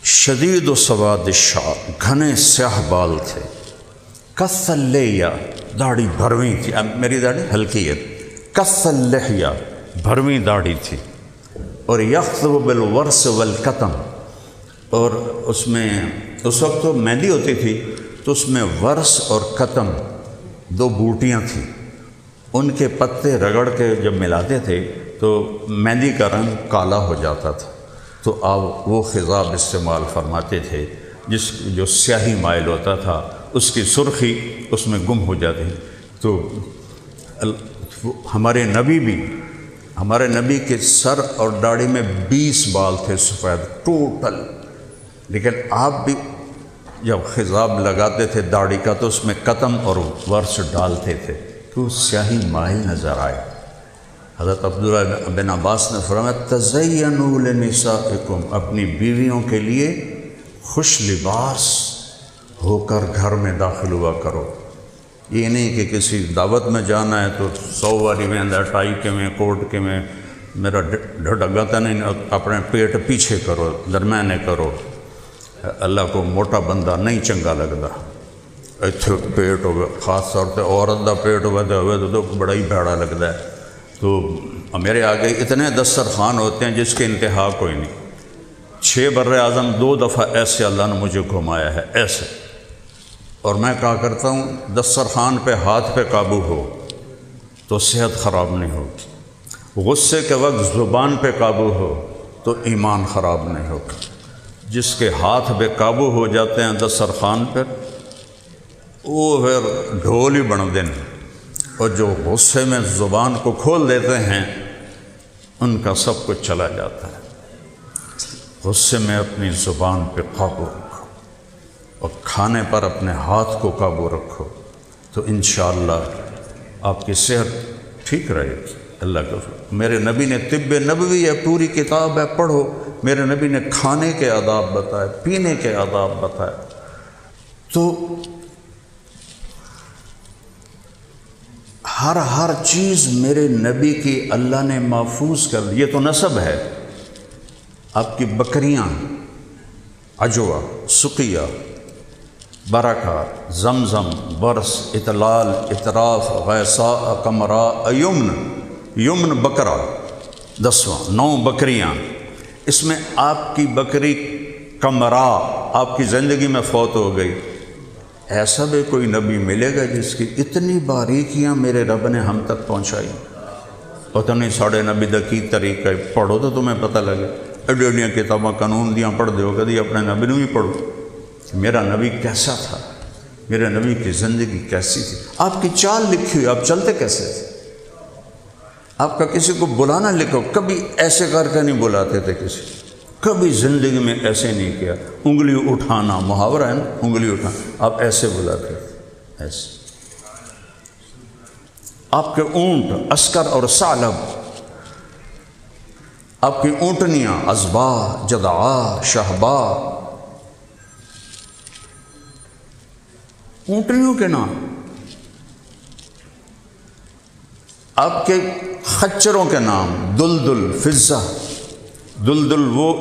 شدید و سواد الشعر، گھنے سیاہ بال تھے، کث اللیہ، داڑھی بھرویں تھی، اب میری داڑھی ہلکی ہے، کث اللحیہ، بھرویں داڑھی تھی، اور یخطب بالورس والکتم، اور اس میں اس وقت تو مہندی ہوتی تھی تو اس میں ورس اور کتم دو بوٹیاں تھیں، ان کے پتے رگڑ کے جب ملاتے تھے تو مہندی کا رنگ کالا ہو جاتا تھا، تو آپ وہ خضاب استعمال فرماتے تھے جو سیاہی مائل ہوتا تھا، اس کی سرخی اس میں گم ہو جاتی۔ تو ہمارے نبی کے سر اور داڑھی میں 20 بال تھے سفید ٹوٹل، لیکن آپ بھی جب خضاب لگاتے تھے داڑھی کا تو اس میں کتم اور ورس ڈالتے تھے تو سیاہی مائل نظر آئے۔ حضرت عبداللہ بن عباس نے فرمایا تزینوا لنسائکم، اپنی بیویوں کے لیے خوش لباس ہو کر گھر میں داخل ہوا کرو، یہ نہیں کہ کسی دعوت میں جانا ہے تو 100 واری میں اندر ٹائی کے میں کوٹ کے میں میرا ڈھڈ اگاتا نہیں، اپنے پیٹ پیچھے کرو، درمیانے کرو، اللہ کو موٹا بندہ نہیں چنگا لگتا، اتنے پیٹ ہوگا، خاص طور پہ عورت دا پیٹ ہوئے تو بڑا ہی بھیڑا لگتا ہے۔ تو میرے آگے اتنے دسترخوان ہوتے ہیں جس کے انتہا کوئی نہیں، 6 بر اعظم 2 دفعہ ایسے اللہ نے مجھے گھمایا ہے ایسے، اور میں کہا کرتا ہوں دسترخوان پہ ہاتھ پہ قابو ہو تو صحت خراب نہیں ہوگی، غصے کے وقت زبان پہ قابو ہو تو ایمان خراب نہیں ہوگا۔ جس کے ہاتھ پہ قابو ہو جاتے ہیں دسترخوان پر وہ پھر ڈھول ہی بن دیں، اور جو غصے میں زبان کو کھول دیتے ہیں ان کا سب کچھ چلا جاتا ہے۔ غصے میں اپنی زبان پہ قابو رکھو اور کھانے پر اپنے ہاتھ کو قابو رکھو، تو انشاءاللہ آپ کی صحت ٹھیک رہے گی۔ اللہ کا فضل۔ میرے نبی نے طب نبوی ہے، پوری کتاب ہے، پڑھو۔ میرے نبی نے کھانے کے آداب بتائے، پینے کے آداب بتائے۔ تو ہر چیز میرے نبی کی اللہ نے محفوظ کر دی۔ یہ تو نسب ہے۔ آپ کی بکریاں، عجوہ، سقیہ، برکہ، زمزم، برس، اطلال، اطراف، غیثاء، قمراء، یمن بکرا، 10واں 9 بکریاں۔ اس میں آپ کی بکری قمراء آپ کی زندگی میں فوت ہو گئی۔ ایسا بھی کوئی نبی ملے گا جس کی اتنی باریکیاں میرے رب نے ہم تک پہنچائی؟ پتہ نہیں ساڑھے نبی دا کی طریقہ ہے، پڑھو تو تمہیں پتہ لگے۔ ایڈیاں کتاباں قانون دیاں پڑھ دیو، کدی اپنے نبی نو ہی پڑھو۔ میرا نبی کیسا تھا، میرے نبی کی زندگی کیسی تھی، آپ کی چال لکھی ہوئی، آپ چلتے کیسے تھے؟ آپ کا کسی کو بلانا لکھو، کبھی ایسے کر کے نہیں بلاتے تھے کسی، کبھی زندگی میں ایسے نہیں کیا۔ انگلی اٹھانا محاورہ ہے نا، انگلی اٹھانا، آپ ایسے بلاتے تھے، ایسے۔ آپ کے اونٹ عسکر اور ثعلب، آپ کی اونٹنیاں ازبا، جدعا، شہبا، اونٹنیوں کے نام۔ آپ کے خچروں کے نام دلدل، فضہ۔ دلدل وہ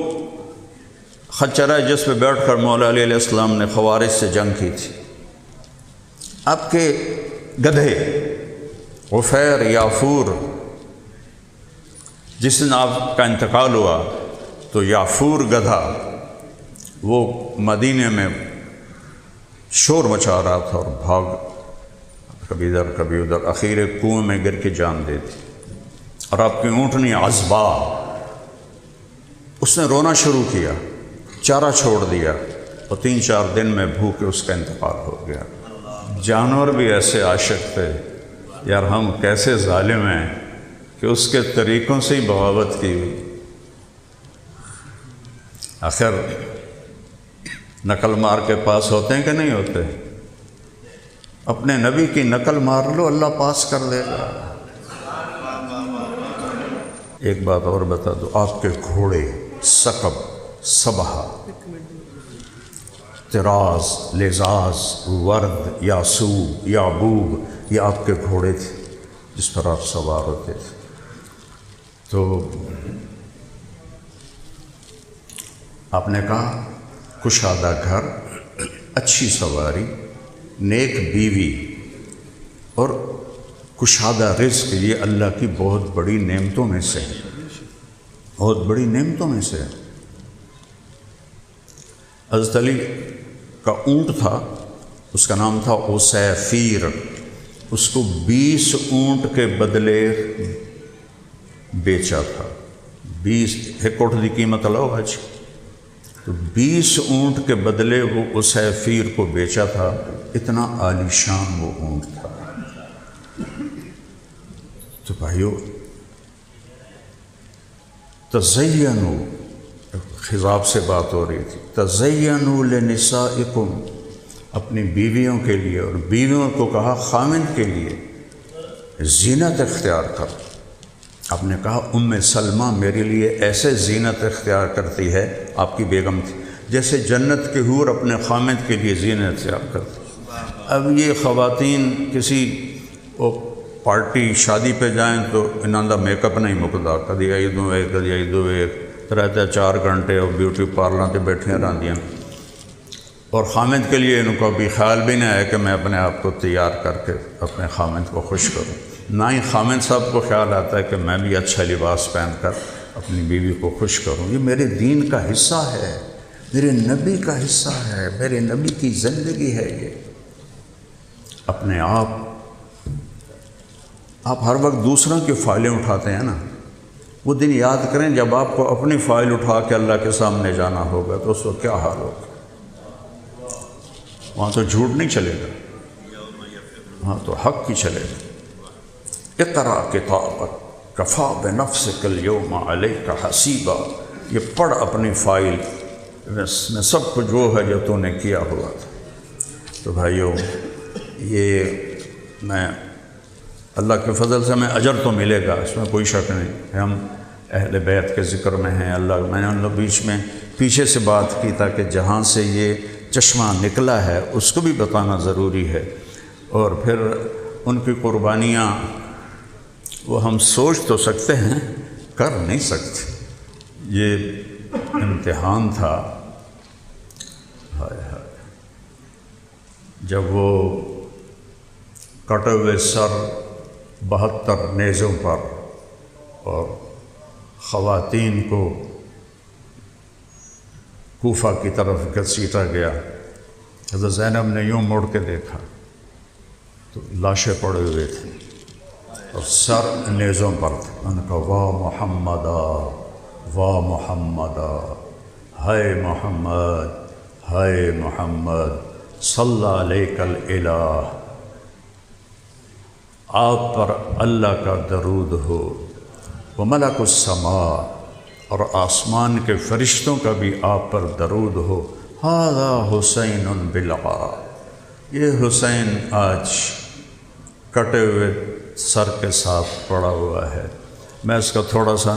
خچر ہے جس پہ بیٹھ کر مولا علیہ السلام نے خوارج سے جنگ کی تھی۔ آپ کے گدھے غفیر، یافور، جس دن آپ کا انتقال ہوا تو یافور گدھا وہ مدینے میں شور مچا رہا تھا اور بھاگ کبھی ادھر کبھی ادھر، اخیر کنویں میں گر کے جان دے دی۔ اور آپ کی اونٹنی عزبا، اس نے رونا شروع کیا، چارہ چھوڑ دیا اور 3-4 دن میں بھوکے اس کا انتقال ہو گیا۔ جانور بھی ایسے عاشق تھے، یار ہم کیسے ظالم ہیں کہ اس کے طریقوں سے ہی بغاوت کی ہوئی۔ آخر نقل مار کے پاس ہوتے ہیں کہ نہیں ہوتے؟ اپنے نبی کی نقل مار لو، اللہ پاس کر دے گا۔ ایک بات اور بتا دو، آپ کے گھوڑے ثقب، صبحہ، طراز، لزاز، ورد، یاسو، یعبوب، یہ آپ کے گھوڑے تھے جس پر آپ سوار ہوتے تھے۔ تو آپ نے کہا کشادہ گھر، اچھی سواری، نیک بیوی اور کشادہ رزق، یہ اللہ کی بہت بڑی نعمتوں میں سے ہے، بہت بڑی نعمتوں میں سے ہے۔ حضرت علی کا اونٹ تھا، اس کا نام تھا اسیفیر، اس کو 20 اونٹ کے بدلے بیچا تھا۔ 20 ایک اونٹ کی قیمت لو آج، تو 20 اونٹ کے بدلے وہ اسیفیر کو بیچا تھا۔ اتنا عالی شان وہ اونٹ تھا۔ تو بھائیو، تزینوا، خضاب سے بات ہو رہی تھی، تزینوا لنسائکم، اپنی بیویوں کے لیے، اور بیویوں کو کہا خامند کے لیے زینت اختیار کر۔ آپ نے کہا ام سلمہ میرے لیے ایسے زینت اختیار کرتی ہے، آپ کی بیگم تھی، جیسے جنت کے حور اپنے خامند کے لیے زینت اختیار کرتی۔ اب یہ خواتین کسی پارٹی شادی پہ جائیں تو انہاں دا میک اپ نہیں مکدا، کدی ایدوں ایک کدی ایدوں ایک، رہتے 4 گھنٹے اور بیوٹی پارلر تے بیٹھیاں رہندیاں، اور خامند کے لیے ان کو بھی خیال بھی نہیں ہے کہ میں اپنے آپ کو تیار کر کے اپنے خامند کو خوش کروں۔ نہ ہی خامند صاحب کو خیال آتا ہے کہ میں بھی اچھا لباس پہن کر اپنی بیوی کو خوش کروں۔ یہ میرے دین کا حصہ ہے، میرے نبی کا حصہ ہے، میرے نبی کی زندگی ہے۔ یہ اپنے آپ ہر وقت دوسروں کی فائلیں اٹھاتے ہیں نا، وہ دن یاد کریں جب آپ کو اپنی فائل اٹھا کے اللہ کے سامنے جانا ہوگا تو اس وقت کیا حال ہوگا۔ وہاں تو جھوٹ نہیں چلے گا، وہاں تو حق ہی چلے گا۔ اقرا کتابک کفا بنفسک اليوم علیک حسیبا، یہ پڑھ اپنی فائل میں سب کچھ وہ ہے جو تو نے کیا ہوا تھا۔ تو بھائیو، یہ میں اللہ کے فضل سے ہمیں اجر تو ملے گا، اس میں کوئی شک نہیں کہ ہم اہل بیت کے ذکر میں ہیں۔ میں نے ان لوگ بیچ میں پیچھے سے بات کی تاکہ جہاں سے یہ چشمہ نکلا ہے اس کو بھی بتانا ضروری ہے، اور پھر ان کی قربانیاں وہ ہم سوچ تو سکتے ہیں، کر نہیں سکتے۔ یہ امتحان تھا، ہائے ہائے، جب وہ کٹے ہوئے سر 72 نیزوں پر اور خواتین کو کوفہ کی طرف گھسیٹا گیا، حضرت زینب نے یوں مڑ کے دیکھا تو لاشیں پڑے ہوئے تھیں اور سر نیزوں پر تھے۔ ان کا واہ محمدا واہ محمدا، ہائے محمد ہائے محمد صلی علیک الالہ، آپ پر اللہ کا درود ہو، وملک السماء، اور آسمان کے فرشتوں کا بھی آپ پر درود ہو۔ ھذا حسین بالعار، یہ حسین آج کٹے ہوئے سر کے ساتھ پڑا ہوا ہے۔ میں اس کا تھوڑا سا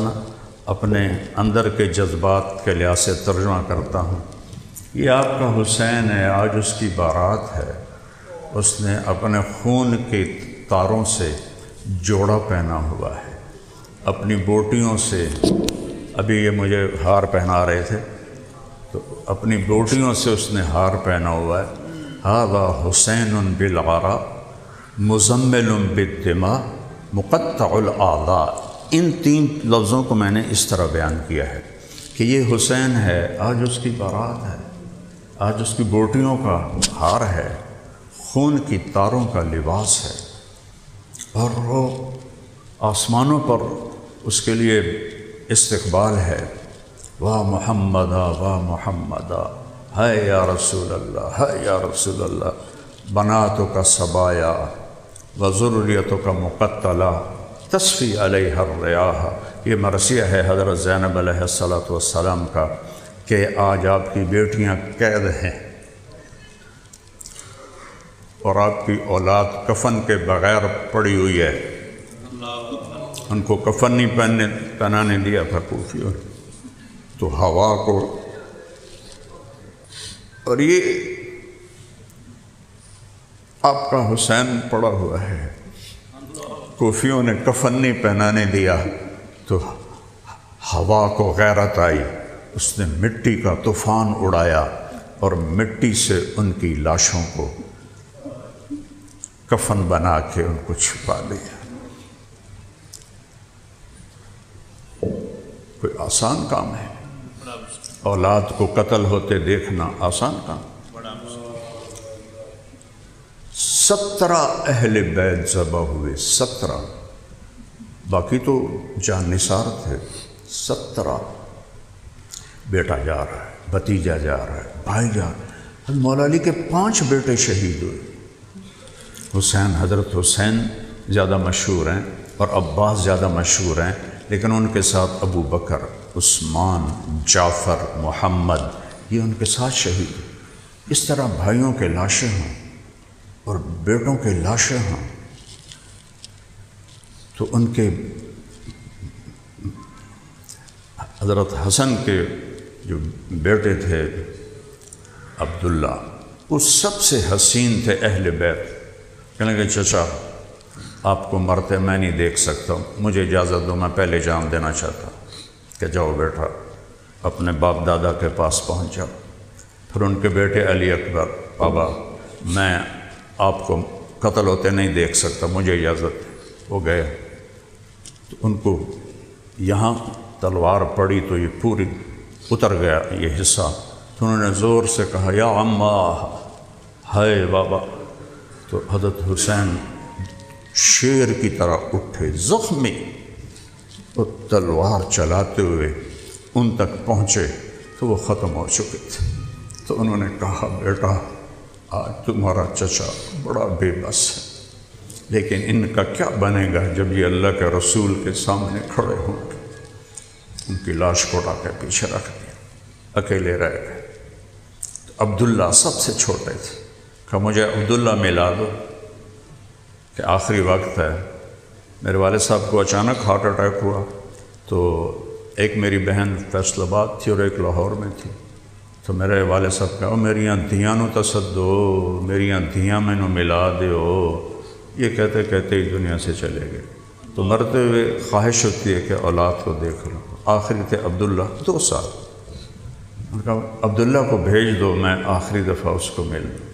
اپنے اندر کے جذبات کے لحاظ سے ترجمہ کرتا ہوں۔ یہ آپ کا حسین ہے، آج اس کی بارات ہے، اس نے اپنے خون کے تاروں سے جوڑا پہنا ہوا ہے، اپنی بوٹیوں سے، ابھی یہ مجھے ہار پہنا رہے تھے تو اپنی بوٹیوں سے اس نے ہار پہنا ہوا ہے۔ ھذا حسین بالعار مزمل بالدماء مقطع الاعضاء، ان 3 لفظوں کو میں نے اس طرح بیان کیا ہے کہ یہ حسین ہے، آج اس کی بارات ہے، آج اس کی بوٹیوں کا ہار ہے، خون کی تاروں کا لباس ہے، اور وہ آسمانوں پر اس کے لیے استقبال ہے۔ واہ محمدا واہ محمدا، ہے یا رسول اللہ ہے یا رسول اللہ، بناتوں کا سبایا و ذریتوں کا مقتلہ تصفی علیہ الریاح۔ یہ مرثیہ ہے حضرت زینب علیہ السلام کا کہ آج آپ کی بیٹیاں قید ہیں اور آپ کی اولاد کفن کے بغیر پڑی ہوئی ہے، ان کو کفن نہیں پہنانے دیا تھا کوفیوں نے، تو ہوا کو، اور یہ آپ کا حسین پڑا ہوا ہے، کوفیوں نے کفن نہیں پہنانے دیا تو ہوا کو غیرت آئی، اس نے مٹی کا طوفان اڑایا اور مٹی سے ان کی لاشوں کو کفن بنا کے ان کو چھپا دیا۔ کوئی آسان کام ہے؟ اولاد کو قتل ہوتے دیکھنا آسان کام؟ 17 اہل بیت ذبح ہوئے، 17، باقی تو جان نثار تھے، 17۔ بیٹا جا رہا ہے، بھتیجا جا رہا ہے، بھائی جا رہا ہے۔ حضرت مولا علی کے 5 بیٹے شہید ہوئے۔ حسین، حضرت حسین زیادہ مشہور ہیں اور عباس زیادہ مشہور ہیں، لیکن ان کے ساتھ ابو بکر، عثمان، جعفر، محمد، یہ ان کے ساتھ شہید ہیں۔ اس طرح بھائیوں کے لاشیں ہوں اور بیٹوں کے لاشیں ہوں تو ان کے، حضرت حسن کے جو بیٹے تھے عبداللہ، وہ سب سے حسین تھے اہل بیت۔ کہنے لگے چچا آپ کو مرتے میں نہیں دیکھ سکتا، مجھے اجازت دو، میں پہلے جان دینا چاہتا ہوں۔ کہ جاؤ بیٹا، اپنے باپ دادا کے پاس پہنچ جاؤ۔ پھر ان کے بیٹے علی اکبر، بابا میں آپ کو قتل ہوتے نہیں دیکھ سکتا، مجھے اجازت۔ وہ گئے تو ان کو یہاں تلوار پڑی تو یہ پوری اتر گیا یہ حصہ، تو انہوں نے زور سے کہا یا عمّا، ہائے بابا۔ تو حضرت حسین شیر کی طرح اٹھے زخمی اور تلوار چلاتے ہوئے ان تک پہنچے تو وہ ختم ہو چکے تھے۔ تو انہوں نے کہا بیٹا آج تمہارا چچا بڑا بے بس ہے، لیکن ان کا کیا بنے گا جب یہ اللہ کے رسول کے سامنے کھڑے ہوں گے؟ ان کی لاش کو اٹھا کے پیچھے رکھ دیا، اکیلے رہ گئے۔ تو عبداللہ سب سے چھوٹے تھے، کہا مجھے عبداللہ ملا دو کہ آخری وقت ہے۔ میرے والد صاحب کو اچانک ہارٹ اٹیک ہوا، تو ایک میری بہن فیصل آباد تھی اور ایک لاہور میں تھی، تو میرے والد صاحب کہا میریاں دھیاں نو تصدو، میریاں دھیاں میں نو ملا دیو۔ یہ کہتے کہتے ہی دنیا سے چلے گئے۔ تو مرتے ہوئے خواہش ہوتی ہے کہ اولاد کو دیکھ لوں۔ آخری تھے عبداللہ، 2 سال۔ ان کا عبداللہ کو بھیج دو، میں آخری دفعہ اس کو مل دوں۔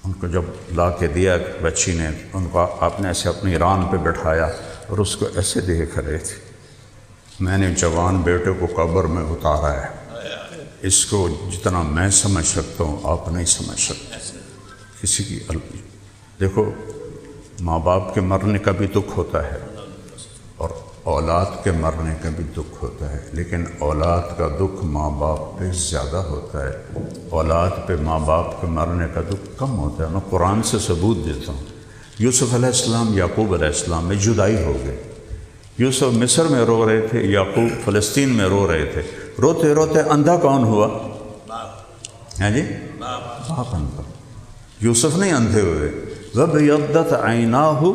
ان کو جب لا کے دیا بچی نے، ان کو آپ نے ایسے اپنی ران پہ بٹھایا اور اس کو ایسے دیکھ رہے تھے، میں نے جوان بیٹے کو قبر میں اتارا ہے، اس کو جتنا میں سمجھ سکتا ہوں آپ نہیں سمجھ سکتے۔ کسی کی دیکھو، ماں باپ کے مرنے کا بھی دکھ ہوتا ہے اور اولاد کے مرنے کا بھی دکھ ہوتا ہے، لیکن اولاد کا دکھ ماں باپ پہ زیادہ ہوتا ہے، اولاد پہ ماں باپ کے مرنے کا دکھ کم ہوتا ہے۔ میں قرآن سے ثبوت دیتا ہوں۔ یوسف علیہ السلام، یعقوب علیہ السلام میں جدائی ہو گئی۔ یوسف مصر میں رو رہے تھے، یعقوب فلسطین میں رو رہے تھے۔ روتے روتے اندھا کون ہوا؟ ہیں جی؟ باپ اندھا۔ یوسف نہیں اندھے ہوئے۔ وَبْيَضَّتْ عَيْنَاهُ،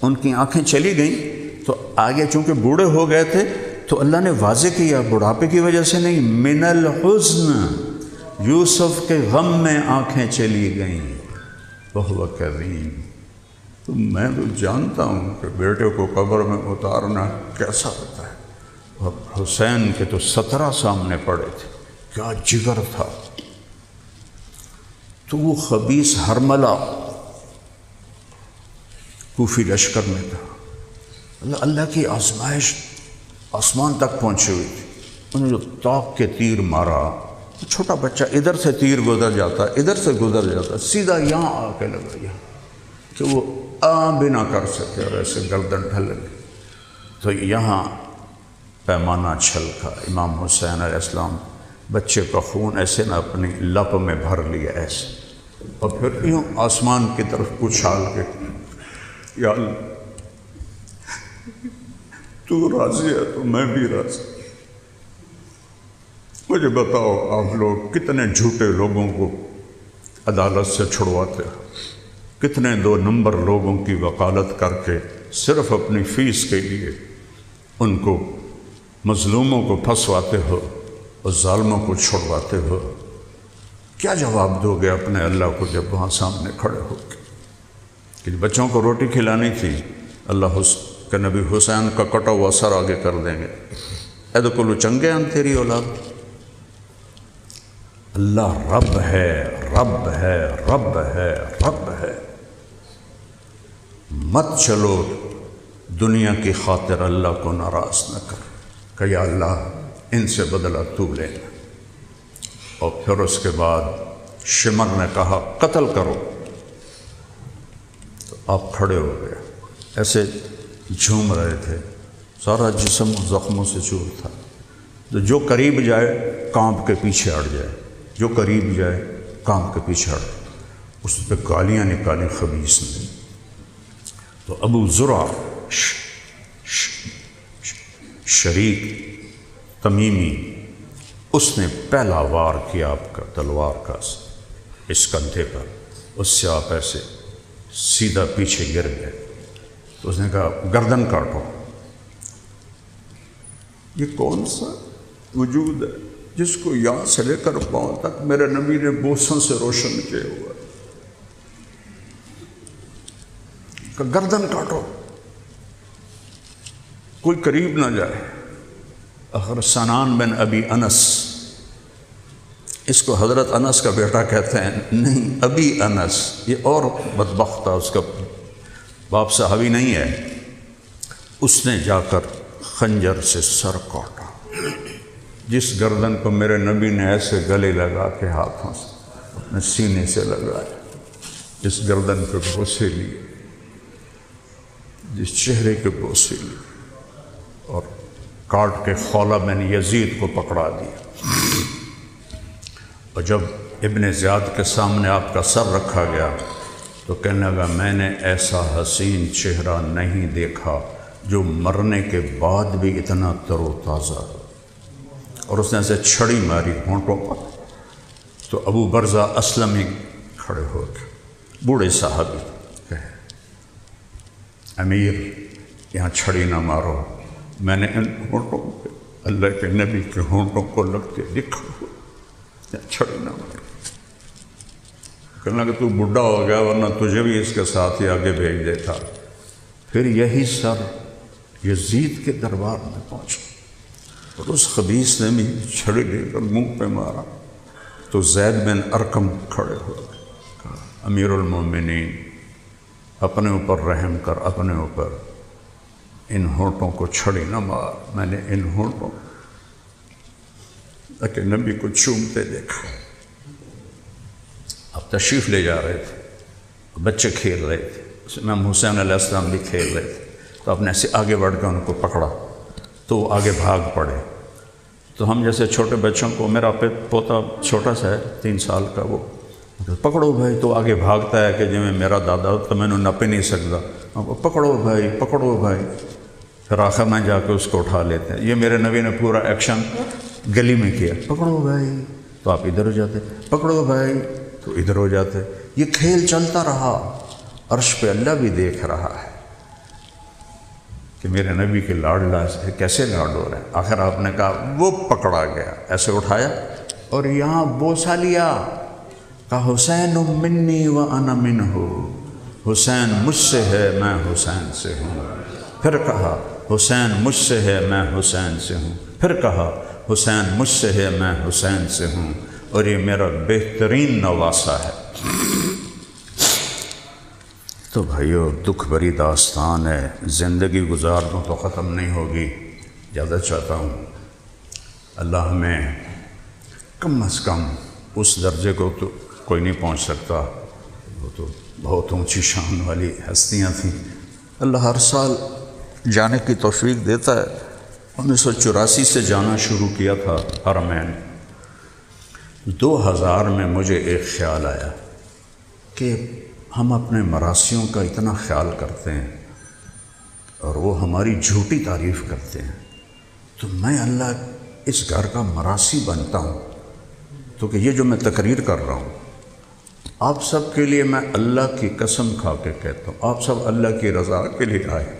ان کی آنکھیں چلی گئیں۔ تو آگے چونکہ بوڑھے ہو گئے تھے تو اللہ نے واضح کیا، بڑھاپے کی وجہ سے نہیں، من الحزن، یوسف کے غم میں آنکھیں چلی گئیں۔ وَهُوَ كَظِيمٌ۔ تو میں تو جانتا ہوں کہ بیٹے کو قبر میں اتارنا کیسا ہوتا ہے، اور حسین کے تو 17 سامنے پڑے تھے، کیا جگر تھا۔ تو وہ خبیث ہرملہ کوفی لشکر میں تھا۔ اللہ کی آزمائش آسمان تک پہنچی ہوئی تھی۔ انہیں جو طاق کے تیر مارا، چھوٹا بچہ ادھر سے تیر گزر جاتا، ادھر سے گزر جاتا، سیدھا یہاں آ کے لگا، یہاں کہ وہ آ بھی نہ کر سکے اور ایسے گردن ڈھل گئی۔ تو یہاں پیمانہ چھلکا۔ امام حسین علیہ السلام بچے کا خون ایسے نہ اپنی لپ میں بھر لیا ایسے، اور پھر یوں آسمان کی طرف اچھال کے، یا اللہ تو راضی ہے تو میں بھی راضی۔ مجھے بتاؤ، آپ لوگ کتنے جھوٹے لوگوں کو عدالت سے چھڑواتے ہو، کتنے 2 نمبر لوگوں کی وکالت کر کے صرف اپنی فیس کے لیے ان کو، مظلوموں کو پھنسواتے ہو اور ظالموں کو چھڑواتے ہو۔ کیا جواب دو گے اپنے اللہ کو جب وہاں سامنے کھڑے ہو کے کہ بچوں کو روٹی کھلانی تھی، اللہ کہ نبی حسین کا کٹا ہوا سر آگے کر دیں گے، ادخلوا چنگے ان تیری اولاد۔ اللہ رب ہے، رب ہے، رب ہے، رب ہے۔ مت چلو دنیا کی خاطر اللہ کو ناراض نہ کر کہ یا اللہ ان سے بدلہ تو لینا۔ اور پھر اس کے بعد شمر نے کہا قتل کرو، تو آپ کھڑے ہو گئے، ایسے جھوم رہے تھے، سارا جسم زخموں سے چور تھا۔ تو جو قریب جائے کانپ کے پیچھے ہٹ جائے، جو قریب جائے کانپ کے پیچھے ہٹ جائے۔ اس پہ گالیاں نکالی خبیث نے۔ تو ابو زرع شریک تمیمی، اس نے پہلا وار کیا آپ کا تلوار کا اس کندھے پر، اس سے آپ ایسے سیدھا پیچھے گر گئے۔ تو اس نے کہا گردن کاٹو۔ یہ کون سا وجود ہے جس کو یہاں سے لے کر پاؤں تک میرے نبی نے بوسوں سے روشن کیا ہوا ہے؟ کہ گردن کاٹو، کوئی قریب نہ جائے۔ آخر سنان بن ابی انس، اس کو حضرت انس کا بیٹا کہتے ہیں، نہیں ابی انس، یہ اور بدبخت تھا، اس کا باپ صحابی نہیں ہے۔ اس نے جا کر خنجر سے سر کاٹا، جس گردن کو میرے نبی نے ایسے گلے لگا کے ہاتھوں سے اپنے سینے سے لگایا، جس گردن پہ بوسے لیے، جس چہرے کے بوسے لیے، اور کاٹ کے خولہ بن یزید کو پکڑا دیا۔ اور جب ابن زیاد کے سامنے آپ کا سر رکھا گیا تو کہنے لگا میں نے ایسا حسین چہرہ نہیں دیکھا جو مرنے کے بعد بھی اتنا تر و تازہ، اور اس نے ایسے چھڑی ماری ہونٹوں پر، تو ابو برزہ اسلمی کھڑے ہو گئے، بوڑھے صحابی، کہے امیر یہاں چھڑی نہ مارو، میں نے ان ہونٹوں پہ اللہ کے نبی کے ہونٹوں کو لگتے لکھا ہوا، یہاں چھڑی نہ مارو۔ کہنے لگا تو بڈھا ہو گیا ورنہ تجھے بھی اس کے ساتھ ہی آگے بھیج دیتا۔ پھر یہی سر یزید کے دربار میں پہنچا اور اس خبیث نے بھی چھڑی لے کر منہ پہ مارا، تو زید بن ارقم کھڑے ہوئے، کہا امیر المومنین اپنے اوپر رحم کر، اپنے اوپر ان ہونٹوں کو چھڑی نہ مار، میں نے ان ہونٹوں کہ نبی کو چومتے دیکھا۔ اب تشریف لے جا رہے تھے، بچے کھیل رہے تھے، امام حسین علیہ السلام بھی کھیل رہے تھے، تو آپ نے ایسے آگے بڑھ کے ان کو پکڑا تو وہ آگے بھاگ پڑے۔ تو ہم جیسے چھوٹے بچوں کو، میرا پوتا چھوٹا سا ہے 3 سال کا، وہ پکڑو بھائی، تو آگے بھاگتا ہے کہ جی میں میرا دادا تو میں نے نپ ہی نہیں سکتا، پکڑو بھائی پکڑو بھائی، پھر آخر میں جا کے اس کو اٹھا لیتے ہیں۔ یہ میرے نبی نے پورا ایکشن گلی میں کیا، پکڑو بھائی تو آپ ادھر ہو جاتے، پکڑو بھائی تو ادھر ہو جاتے۔ یہ کھیل چلتا رہا، عرش پہ اللہ بھی دیکھ رہا ہے کہ میرے نبی کے لاڈلا سے کیسے لاڈ ہو رہے ہیں۔ آخر آپ نے کہا وہ پکڑا گیا، ایسے اٹھایا اور یہاں بوسہ لیا، کہا حسین منی و انا منہ، حسین مجھ سے ہے میں حسین سے ہوں۔ پھر کہا حسین مجھ سے ہے میں حسین سے ہوں۔ پھر کہا حسین مجھ سے ہے میں حسین سے ہوں، اور یہ میرا بہترین نواسہ ہے۔ تو بھائیو دکھ بھری داستان ہے، زندگی گزار دوں تو ختم نہیں ہوگی۔ زیادہ چاہتا ہوں اللہ ہمیں کم از کم اس درجے کو تو کوئی نہیں پہنچ سکتا، وہ تو بہت اونچی شان والی ہستیاں تھیں، اللہ ہر سال جانے کی توفیق دیتا ہے۔ 1984 سے جانا شروع کیا تھا حرمین۔ 2000 میں مجھے ایک خیال آیا کہ ہم اپنے مراسیوں کا اتنا خیال کرتے ہیں اور وہ ہماری جھوٹی تعریف کرتے ہیں، تو میں اللہ اس گھر کا مراسی بنتا ہوں، تو کہ یہ جو میں تقریر کر رہا ہوں آپ سب کے لیے میں اللہ کی قسم کھا کے کہتا ہوں، آپ سب اللہ کی رضا کے لیے آئے،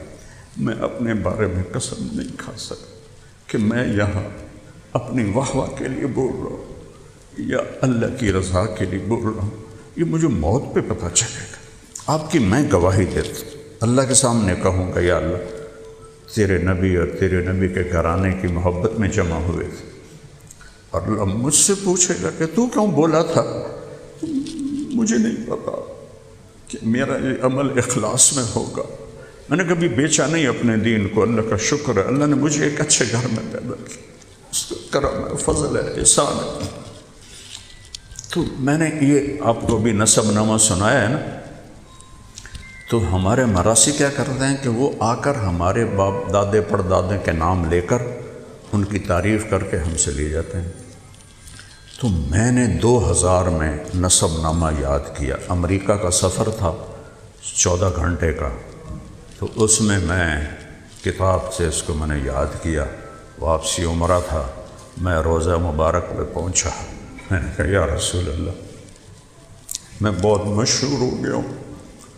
میں اپنے بارے میں قسم نہیں کھا سکتا کہ میں یہاں اپنی واہ واہ کے لیے بول رہا ہوں یا اللہ کی رضا کے لیے بول رہا ہوں، یہ مجھے موت پہ پتہ چلے گا۔ آپ کی میں گواہی دیتا ہوں، اللہ کے سامنے کہوں گا یا اللہ تیرے نبی اور تیرے نبی کے گھرانے کی محبت میں جمع ہوئے تھے، اور اللہ مجھ سے پوچھے گا کہ تو کیوں بولا تھا؟ مجھے نہیں پتا کہ میرا یہ عمل اخلاص میں ہوگا، میں نے کبھی بیچا نہیں اپنے دین کو، اللہ کا شکر ہے اللہ نے مجھے ایک اچھے گھر میں پیدا کیا، اس کا کرم ہے، فضل ہے، احسان ہے۔ تو میں نے یہ آپ کو بھی نسب نامہ سنایا ہے نا، تو ہمارے مراسی کیا کرتے ہیں کہ وہ آ کر ہمارے باپ دادے پردادے کے نام لے کر ان کی تعریف کر کے ہم سے لے جاتے ہیں۔ تو میں نے 2000 میں نسب نامہ یاد کیا، امریکہ کا سفر تھا 14 گھنٹے کا، تو اس میں کتاب سے اس کو میں نے یاد کیا، واپسی عمرہ تھا، میں روضہ مبارک پہ پہنچا، میں نے کہا یا رسول اللہ میں بہت مشہور ہو گیا ہوں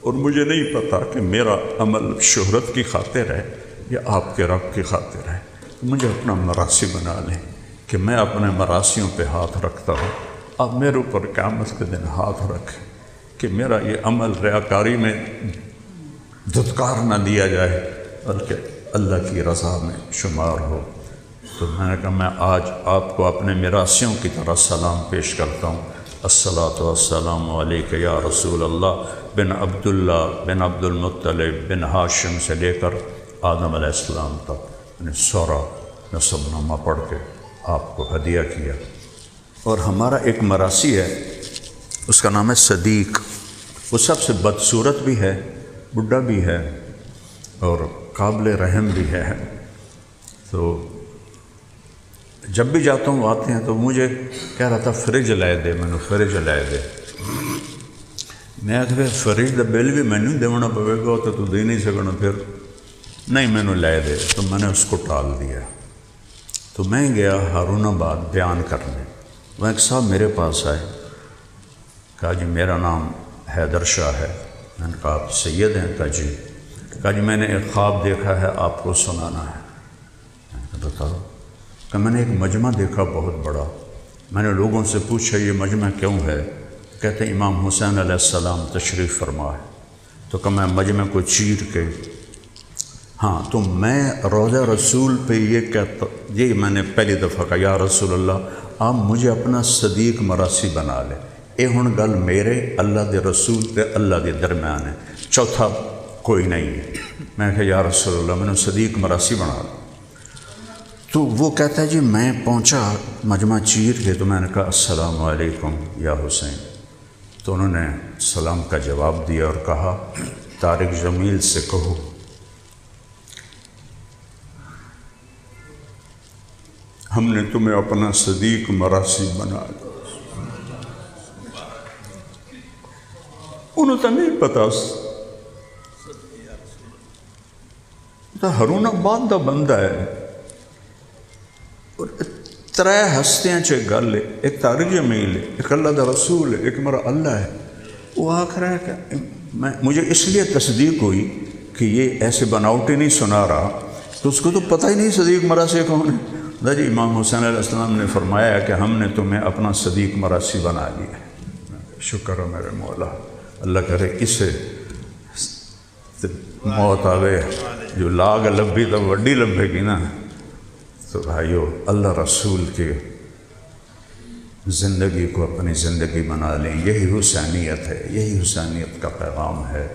اور مجھے نہیں پتا کہ میرا عمل شہرت کی خاطر ہے یا آپ کے رب کی خاطر ہے، مجھے اپنا مراسی بنا لیں کہ میں اپنے مراسیوں پہ ہاتھ رکھتا ہوں، آپ میرے اوپر قیامت کے دن ہاتھ رکھیں کہ میرا یہ عمل ریاکاری میں دھتکار نہ دیا جائے بلکہ اللہ کی رضا میں شمار ہو۔ تو میں نے کہا میں آج آپ کو اپنے مراسیوں کی طرح سلام پیش کرتا ہوں، الصلاۃ والسلام علیک یا رسول اللہ، بن عبداللہ بن عبد المطلب بن ہاشم سے لے کر آدم علیہ السلام تک، میں نے سورہ نسب نامہ پڑھ کے آپ کو ہدیہ کیا۔ اور ہمارا ایک مراسی ہے، اس کا نام ہے صدیق، وہ سب سے بدصورت بھی ہے، بڈھا بھی ہے اور قابل رحم بھی ہے۔ تو جب بھی جاتا ہوں آتے ہیں تو مجھے کہہ رہا تھا فریج لائے دے، میں نے فریج لائے دے، میں آخر فرج کا بل بھی مینو دینا پوے گا تو دے نہیں سکنا، پھر نہیں مینو لے دے، تو میں نے اس کو ٹال دیا۔ تو میں گیا ہارون آباد بیان کرنے، وہ ایک صاحب میرے پاس آئے، کہا جی میرا نام حیدر شاہ ہے۔ میں نے کہا آپ سید ہیں؟ کہا جی میں نے ایک خواب دیکھا ہے، آپ کو سنانا ہے۔ میں نے کہا بتاؤ۔ کہ میں نے ایک مجمع دیکھا بہت بڑا، میں نے لوگوں سے پوچھا یہ مجمع کیوں ہے؟ کہتے ہیں امام حسین علیہ السلام تشریف فرما ہے۔ تو کہ میں مجمع کو چیر کے، ہاں تو میں روضہ رسول پہ یہ کہتا، یہ میں نے پہلی دفعہ کہا یا رسول اللہ آپ مجھے اپنا صدیق مراسی بنا لیں، اے ہن گل میرے اللہ دے رسول تے اللہ دے درمیان ہے، چوتھا کوئی نہیں ہے۔ میں کہا یا رسول اللہ میں نے صدیق مراسی بنا لیں۔ تو وہ کہتا ہے جی میں پہنچا مجمع چیر کے، تو میں نے کہا السلام علیکم یا حسین۔ تو انہوں نے سلام کا جواب دیا اور کہا طارق جمیل سے کہو ہم نے تمہیں اپنا صدیق مراسی بنا دیا۔ انہوں تو نہیں پتا، تو ہارون آباد دا بندہ ہے، اور ترے ہستیاں چ گل ہے، ایک طارق جمیل ہے، ایک اللہ دا رسول ہے، ایک میرا اللہ ہے۔ وہ آخ رہا ہے کہ مجھے اس لیے تصدیق ہوئی کہ یہ ایسے بناوٹی نہیں سنا رہا، تو اس کو تو پتہ ہی نہیں صدیق مراسی کون ہے۔ جی امام حسین علیہ السلام نے فرمایا ہے کہ ہم نے تمہیں اپنا صدیق مراسی بنا لیا ہے۔ شکر ہے میرے مولا، اللہ کرے اسے موت آوے جو لاگ لبھی تو وڈی لبھے گی نا۔ تو بھائیو اللہ رسول کے زندگی کو اپنی زندگی بنا لیں، یہی حسینیت ہے، یہی حسینیت کا پیغام ہے۔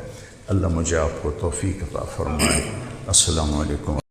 اللہ مجھے آپ کو توفیق عطا فرمائے۔ السلام علیکم۔